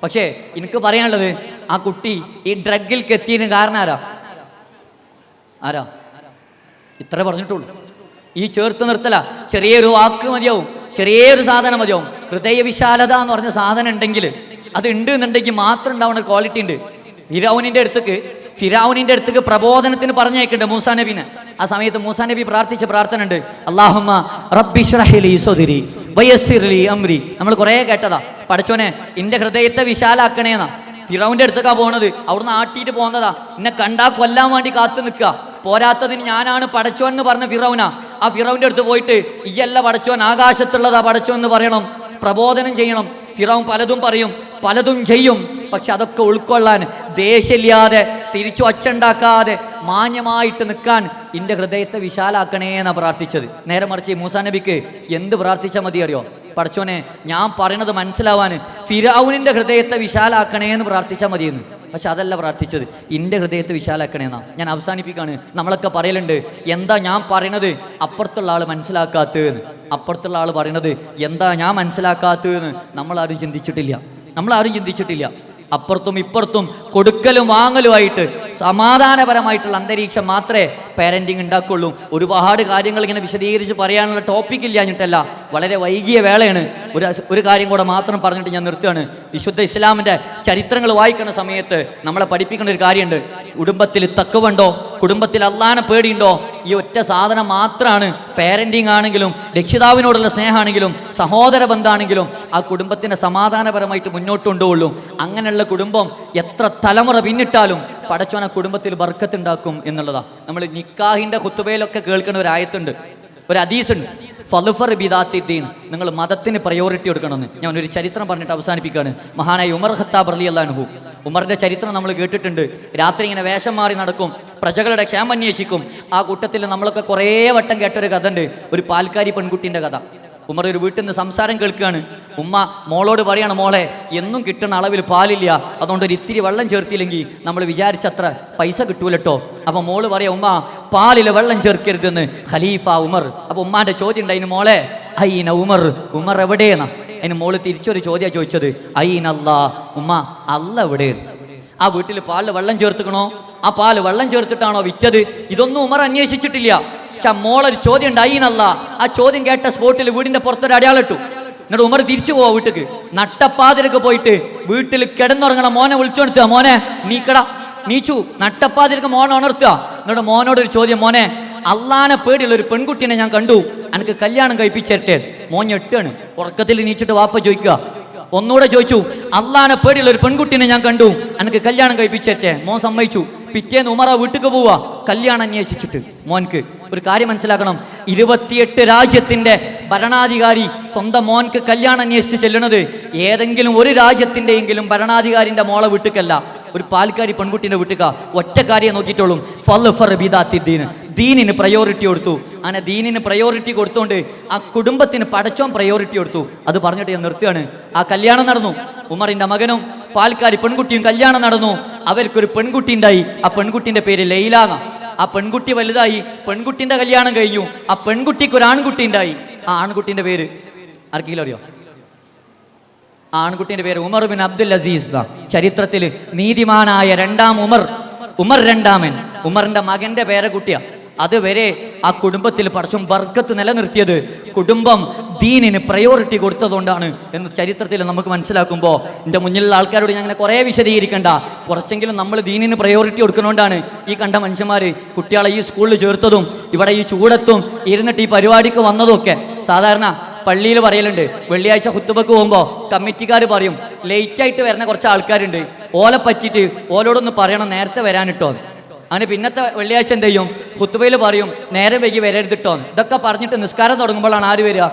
പക്ഷേ എനിക്ക് പറയാനുള്ളത്, ആ കുട്ടി ഈ ഡ്രഗിൽ എത്തിയതിന് കാരണം ആരാ? ഇത്ര പറഞ്ഞിട്ടുള്ളൂ. ഈ ചേർത്ത് നിർത്തല, ചെറിയൊരു വാക്ക് മതിയാവും, ചെറിയൊരു സാധനം മതിയാവും. ഹൃദയ വിശാലത എന്ന് പറഞ്ഞ സാധനം ഉണ്ടെങ്കിൽ, അത് ഉണ്ട് എന്നുണ്ടെങ്കിൽ മാത്രം ഉണ്ടാവുന്ന ഒരു ക്വാളിറ്റി ഉണ്ട്. ഫിറൗനിന്റെ അടുത്തേക്ക് പ്രബോധനത്തിന് പറഞ്ഞേക്കുന്നുണ്ട് മൂസാ നബിനെ. ആ സമയത്ത് മൂസാ നബി പ്രാർത്ഥിച്ച പ്രാർത്ഥന ഉണ്ട്, അല്ലാഹുമ്മ റബ്ബി ഇശ്റഹ് ലി സദ്രി വയസ്സിർ ലി അംരി. നമ്മൾ കുറേ കേട്ടതാ, പടച്ചോനെ എൻ്റെ ഹൃദയത്തെ വിശാലാക്കണേന്നാ. ഫിറൗന്റെ അടുത്തേക്കാ പോണത്, അവിടുന്ന് ആട്ടിയിട്ട് പോകുന്നതാ. എന്നെ കണ്ടാ കൊല്ലാൻ വേണ്ടി കാത്തു നിൽക്കുക. പോരാത്തതിന് ഞാനാണ് പടച്ചോൻ എന്ന് പറഞ്ഞ ഫിറൗനാ. ആ ഫിറൗന്റെ അടുത്ത് പോയിട്ട് ഇയ്യല്ല പടച്ചോൻ, ആകാശത്തുള്ളതാ പടച്ചോൻ എന്ന് പറയണം, പ്രബോധനം ചെയ്യണം. ഫിറൗൻ പലതും പറയും, പലതും ചെയ്യും. പക്ഷെ അതൊക്കെ ഉൾക്കൊള്ളാൻ ദേഷ്യമില്ലാതെ, തിരിച്ചു ഒച്ചുണ്ടാക്കാതെ മാന്യമായിട്ട് നിൽക്കാൻ എൻ്റെ ഹൃദയത്തെ വിശാലാക്കണേ എന്നാണ് പ്രാർത്ഥിച്ചത്. നേരെ മറിച്ച് മൂസാ നബിക്ക് എന്ത് പ്രാർത്ഥിച്ചാൽ മതി അറിയോ? പടച്ചോനെ ഞാൻ പറയണത് മനസ്സിലാവാൻ ഫിറൗനിൻ്റെ ഹൃദയത്തെ വിശാലാക്കണേ എന്ന് പ്രാർത്ഥിച്ചാൽ മതിയെന്ന്. പക്ഷെ അതല്ല പ്രാർത്ഥിച്ചത്, എൻ്റെ ഹൃദയത്തെ വിശാലാക്കണേന്നാ. ഞാൻ അവസാനിപ്പിക്കാണ്. നമ്മളൊക്കെ പറയലുണ്ട്, എന്താ ഞാൻ പറയണത് അപ്പുറത്തുള്ള ആൾ മനസ്സിലാക്കാത്തതെന്ന്. അപ്പുറത്തുള്ള ആൾ പറയണത് എന്താ ഞാൻ മനസ്സിലാക്കാത്തതെന്ന് നമ്മളാരും ചിന്തിച്ചിട്ടില്ല. അപ്പുറത്തും ഇപ്പുറത്തും കൊടുക്കലും വാങ്ങലുമായിട്ട് സമാധാനപരമായിട്ടുള്ള അന്തരീക്ഷം മാത്രമേ പാരൻറ്റിങ് ഉണ്ടാക്കുള്ളൂ. ഒരുപാട് കാര്യങ്ങൾ ഇങ്ങനെ വിശദീകരിച്ച് പറയാനുള്ള ടോപ്പിക് ഇല്ലാഞ്ഞിട്ടല്ല, വളരെ വൈകിയ വേളയാണ്. ഒരു കാര്യം കൂടെ മാത്രം പറഞ്ഞിട്ട് ഞാൻ നിർത്തുകയാണ്. വിശുദ്ധ ഇസ്ലാമിൻ്റെ ചരിത്രങ്ങൾ വായിക്കുന്ന സമയത്ത് നമ്മളെ പഠിപ്പിക്കുന്ന ഒരു കാര്യമുണ്ട്. കുടുംബത്തിൽ തഖ്വയുണ്ടോ, കുടുംബത്തിൽ അള്ളാഹനെ പേടിയുണ്ടോ, ഈ ഒറ്റ സാധനം മാത്രമാണ് പാരൻറ്റിങ് ആണെങ്കിലും രക്ഷിതാവിനോടുള്ള സ്നേഹമാണെങ്കിലും സഹോദര ബന്ധമാണെങ്കിലും ആ കുടുംബത്തിനെ സമാധാനപരമായിട്ട് മുന്നോട്ട് കൊണ്ടുപോകുള്ളൂ. അങ്ങനെയുള്ള കുടുംബം എത്ര തലമുറ പിന്നിട്ടാലും പടച്ചോനെ കുടുംബത്തിൽ ബർക്കത്തുണ്ടാക്കും എന്നുള്ളതാണ്. നമ്മൾ നിക്കാഹിൻ്റെ ഖുത്ബയിലൊക്കെ കേൾക്കുന്ന ഒരു ആയത്തുണ്ട്, ഒരു ഹദീസുണ്ട്, ഫളുഫർ ബിദാത്തിദ്ദീൻ, നിങ്ങൾ മതത്തിന് പ്രയോറിറ്റി കൊടുക്കണമെന്ന്. ഞാൻ ഒരു ചരിത്രം പറഞ്ഞിട്ട് അവസാനിപ്പിക്കുകയാണ്. മഹാനായ ഉമർ ഖത്താബ് റളിയല്ലാഹു അൻഹു, ഉമറിൻ്റെ ചരിത്രം നമ്മൾ കേട്ടിട്ടുണ്ട്. രാത്രി ഇങ്ങനെ വേഷം മാറി നടക്കും, പ്രജകളുടെ ക്ഷേമം അന്വേഷിക്കും. ആ കൂട്ടത്തിൽ നമ്മളൊക്കെ കുറേ വട്ടം കേട്ടൊരു കഥ ഉണ്ട്, ഒരു പാൽക്കാരി പെൺകുട്ടീൻ്റെ കഥ. ഉമർ ഒരു വീട്ടിൽ നിന്ന് സംസാരം കേൾക്കുകയാണ്. ഉമ്മ മോളോട് പറയാണ്, മോളെ എന്നും കിട്ടുന്ന അളവിൽ പാലില്ല, അതുകൊണ്ട് ഒരു ഇത്തിരി വെള്ളം ചേർത്തില്ലെങ്കിൽ നമ്മൾ വിചാരിച്ചത്ര പൈസ കിട്ടൂലട്ടോ. അപ്പം മോള് പറയാം, ഉമ്മ പാലിൽ വെള്ളം ചേർക്കരുതെന്ന് ഖലീഫ ഉമർ. അപ്പോൾ ഉമ്മാൻ്റെ ചോദ്യം ഉണ്ടായിന്, മോളെ ഐന ഉമർ എവിടെയെന്നാ. അതിന് മോള് തിരിച്ചൊരു ചോദ്യം ചോദിച്ചത്, ഐന അല്ലാ, ഉമ്മ അല്ല എവിടെയെന്ന്. ആ വീട്ടിൽ പാലിൽ വെള്ളം ചേർത്തുക്കണോ, ആ പാല് വെള്ളം ചേർത്തിട്ടാണോ വിറ്റത്, ഇതൊന്നും ഉമർ അന്വേഷിച്ചിട്ടില്ല. പക്ഷെ മോളൊരു ചോദ്യം ഉണ്ട്, ഐനല്ല. ആ ചോദ്യം കേട്ട സ്പോട്ടിൽ വീടിൻ്റെ പുറത്തൊരു അടയാളിട്ടു. എന്നിട്ട് ഉമർ തിരിച്ചു പോവാ വീട്ടിക്ക്. നട്ടപ്പാതിരക്ക് പോയിട്ട് വീട്ടിൽ കിടന്നുറങ്ങണ മോനെ വിളിച്ചോടുത്തുക, മോനെ നീച്ചു നട്ടപ്പാതിരക്ക് മോനെ ഉണർത്തുക. എന്നിട്ട് മോനോടൊരു ചോദ്യം, മോനെ അള്ളാനെ പേടിയുള്ള ഒരു പെൺകുട്ടീനെ ഞാൻ കണ്ടു, എനിക്ക് കല്യാണം കഴിപ്പിച്ചേരട്ടെ. മോൻ ഞെട്ടാണ്, ഉറക്കത്തിൽ നീച്ചിട്ട് വാപ്പ ചോദിക്കുക. ഒന്നുകൂടെ ചോദിച്ചു, അള്ളാനെ പേടിയുള്ള ഒരു പെൺകുട്ടീനെ ഞാൻ കണ്ടു, എനിക്ക് കല്യാണം കഴിപ്പിച്ചേരട്ടെ. മോൻ സമ്മതിച്ചു. പിറ്റേന്ന് ഉമർ ആ വീട്ടിക്ക് പോവാ കല്യാണം അന്വേഷിച്ചിട്ട്. മോൻക്ക് ഒരു കാര്യം മനസ്സിലാക്കണം, 28 രാജ്യത്തിൻ്റെ ഭരണാധികാരി സ്വന്തം മോൻക്ക് കല്യാണം അന്വേഷിച്ച് ചെല്ലുന്നത് ഏതെങ്കിലും ഒരു രാജ്യത്തിൻ്റെയെങ്കിലും ഭരണാധികാരിൻ്റെ മോളെ വീട്ടിക്കല്ല, ഒരു പാൽക്കാരി പെൺകുട്ടീൻ്റെ വീട്ടിക്ക. ഒറ്റ കാര്യം നോക്കിയിട്ടുള്ളൂ, ഫളുഫർ ബിദാത്തിദ്ദീൻ, ദീനിന് പ്രയോറിറ്റി കൊടുത്തു. അങ്ങനെ ദീനിന് പ്രയോറിറ്റി കൊടുത്തുകൊണ്ട് ആ കുടുംബത്തിന് പടച്ചോൻ പ്രയോറിറ്റി കൊടുത്തു. അത് പറഞ്ഞിട്ട് ഞാൻ നിർത്തുകയാണ്. ആ കല്യാണം നടന്നു, ഉമറിൻ്റെ മകനും പാൽക്കാരി പെൺകുട്ടിയും കല്യാണം നടന്നു. അവർക്കൊരു പെൺകുട്ടി ഉണ്ടായി. ആ പെൺകുട്ടിൻ്റെ പേര് ലൈലാന. ആ പെൺകുട്ടി വലുതായി, പെൺകുട്ടിൻ്റെ കല്യാണം കഴിഞ്ഞു. ആ പെൺകുട്ടിക്ക് ഒരു ആൺകുട്ടി ഉണ്ടായി. ആ ആൺകുട്ടിൻ്റെ പേര് ആർക്കെങ്കിലും അറിയോ? ആ ആൺകുട്ടിൻ്റെ പേര് ഉമർ ബിൻ അബ്ദുൽ അസീസ്. ചരിത്രത്തിൽ നീതിമാനായ രണ്ടാം ഉമർ രണ്ടാമൻ, ഉമറിൻ്റെ മകൻ്റെ പേരക്കുട്ടിയാണ്. അതുവരെ ആ കുടുംബത്തിൽ പടച്ചോൻ ബർക്കത്ത് നിലനിർത്തിയത് കുടുംബം ദീനിന് പ്രയോറിറ്റി കൊടുത്തതുകൊണ്ടാണ് എന്ന് ചരിത്രത്തിൽ നമുക്ക് മനസ്സിലാക്കുമ്പോൾ എൻ്റെ മുന്നിലുള്ള ആൾക്കാരോട് ഞാൻ അങ്ങനെ കുറേ വിശദീകരിക്കണ്ട, കുറച്ചെങ്കിലും നമ്മൾ ദീനിന് പ്രയോറിറ്റി കൊടുക്കുന്നതുകൊണ്ടാണ് ഈ കണ്ട മനുഷ്യന്മാർ കുട്ടികളെ ഈ സ്കൂളിൽ ചേർത്തതും ഇവിടെ ഈ ചൂടത്തും ഇരുന്നിട്ട് ഈ പരിപാടിക്ക് വന്നതും ഒക്കെ. സാധാരണ പള്ളിയിൽ പറയലുണ്ട്, വെള്ളിയാഴ്ച ഖുത്ബക്ക് പോകുമ്പോൾ കമ്മിറ്റിക്കാർ പറയും, ലേറ്റായിട്ട് വരുന്ന കുറച്ച് ആൾക്കാരുണ്ട്, ഓലെ പറ്റിയിട്ട് ഓലോടൊന്ന് പറയണം നേരത്തെ വരാനിട്ടോ. അങ്ങനെ പിന്നത്തെ വെള്ളിയാഴ്ച എന്ത് ചെയ്യും, ഖുത്ബയിൽ പറയും നേരം വൈകി വരരുതിട്ടോ. ഇതൊക്കെ പറഞ്ഞിട്ട് നിസ്കാരം തുടങ്ങുമ്പോഴാണ് ആര് വരിക?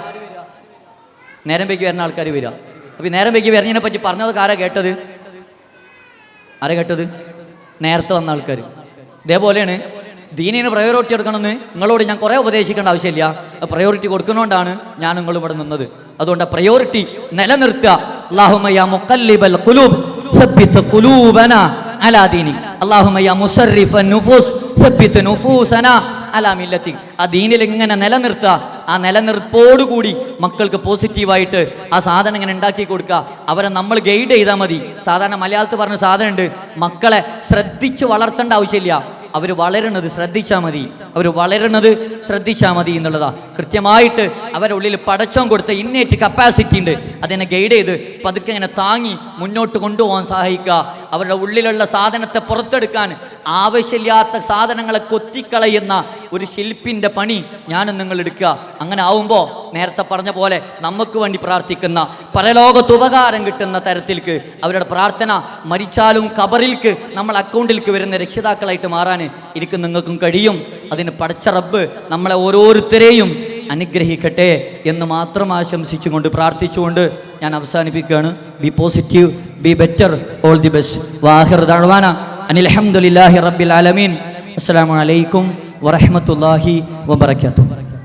നേരം വൈകി വരുന്ന ആൾക്കാർ വരിക. അപ്പോൾ നേരം വൈകി വരുന്നതിനെ പറ്റി പറഞ്ഞത് ആരാ കേട്ടത്? നേരത്തെ വന്ന ആൾക്കാർ. ഇതേപോലെയാണ് ദീനിന് പ്രയോറിറ്റി കൊടുക്കണമെന്ന് നിങ്ങളോട് ഞാൻ കുറേ ഉപദേശിക്കേണ്ട ആവശ്യമില്ല. പ്രയോറിറ്റി കൊടുക്കുന്നതുകൊണ്ടാണ് ഞാൻ നിങ്ങൾ ഇവിടെ നിന്നത്. അതുകൊണ്ട് പ്രയോറിറ്റി നിലനിർത്തുക. അല്ലാഹുമ്മ യാ മുഖല്ലിബൽ ഖുലൂബ് സബ്ബിത് ഖുലൂബനാ അലാ ദീനിക്. അല്ലാഹുമ്മ യാ മുസർരിഫൻ നുഫൂസ് സബ്ബിത് നുഫൂസനാ അലാ മില്ലത്തിക്. ആ ദീനിൽ ഇങ്ങനെ നിലനിർത്തുക. ആ നിലനിർപ്പോടുകൂടി മക്കൾക്ക് പോസിറ്റീവായിട്ട് ആ സാധനം ഇങ്ങനെ ഉണ്ടാക്കി കൊടുക്കുക. അവരെ നമ്മൾ ഗൈഡ് ചെയ്താൽ മതി. സാധാരണ മലയാളത്തിൽ പറഞ്ഞ സാധനമുണ്ട്, മക്കളെ ശ്രദ്ധിച്ച് വളർത്തേണ്ട ആവശ്യമില്ല, അവർ വളരുന്നത് ശ്രദ്ധിച്ചാൽ മതി, അവർ വളരുന്നത് ശ്രദ്ധിച്ചാൽ മതി എന്നുള്ളതാണ്. കൃത്യമായിട്ട് അവരുടെ ഉള്ളിൽ പടച്ചോൻ കൊടുത്ത ഇന്നേറ്റ് കപ്പാസിറ്റി ഉണ്ട്. അതിനെ ഗൈഡ് ചെയ്ത് പതുക്കെ ഇങ്ങനെ താങ്ങി മുന്നോട്ട് കൊണ്ടുപോകാൻ സഹായിക്കുക. അവരുടെ ഉള്ളിലുള്ള സാധനത്തെ പുറത്തെടുക്കാൻ ആവശ്യമില്ലാത്ത സാധനങ്ങളെ കൊത്തിക്കളയുന്ന ഒരു ശില്പിൻ്റെ പണി ഞാനും നിങ്ങൾ എടുക്കുക. അങ്ങനെ ആവുമ്പോൾ നേരത്തെ പറഞ്ഞ പോലെ നമുക്ക് വേണ്ടി പ്രാർത്ഥിക്കുന്ന, പരലോകത്ത് ഉപകാരം കിട്ടുന്ന തരത്തിലേക്ക് അവരുടെ പ്രാർത്ഥന മരിച്ചാലും ഖബറിൽക്ക് നമ്മൾ അക്കൗണ്ടിലേക്ക് വരുന്ന രക്ഷിതാക്കളായിട്ട് മാറാൻ എനിക്ക് നിങ്ങൾക്കും കഴിയും. അതിന് പടച്ച റബ്ബ് നമ്മളെ ഓരോരുത്തരെയും അനുഗ്രഹിക്കട്ടെ എന്ന് മാത്രം ആശംസിച്ചുകൊണ്ട് പ്രാർത്ഥിച്ചുകൊണ്ട് ഞാൻ അവസാനിപ്പിക്കുകയാണ്. Be positive, be better, all the best. വാഹിർ ദഅ്വാന അനിൽ ഹംദുലില്ലാഹി റബ്ബിൽ ആലമീൻ. അസ്സലാമു അലൈക്കും വറഹ്മത്തുള്ളാഹി വബറകാതുഹു.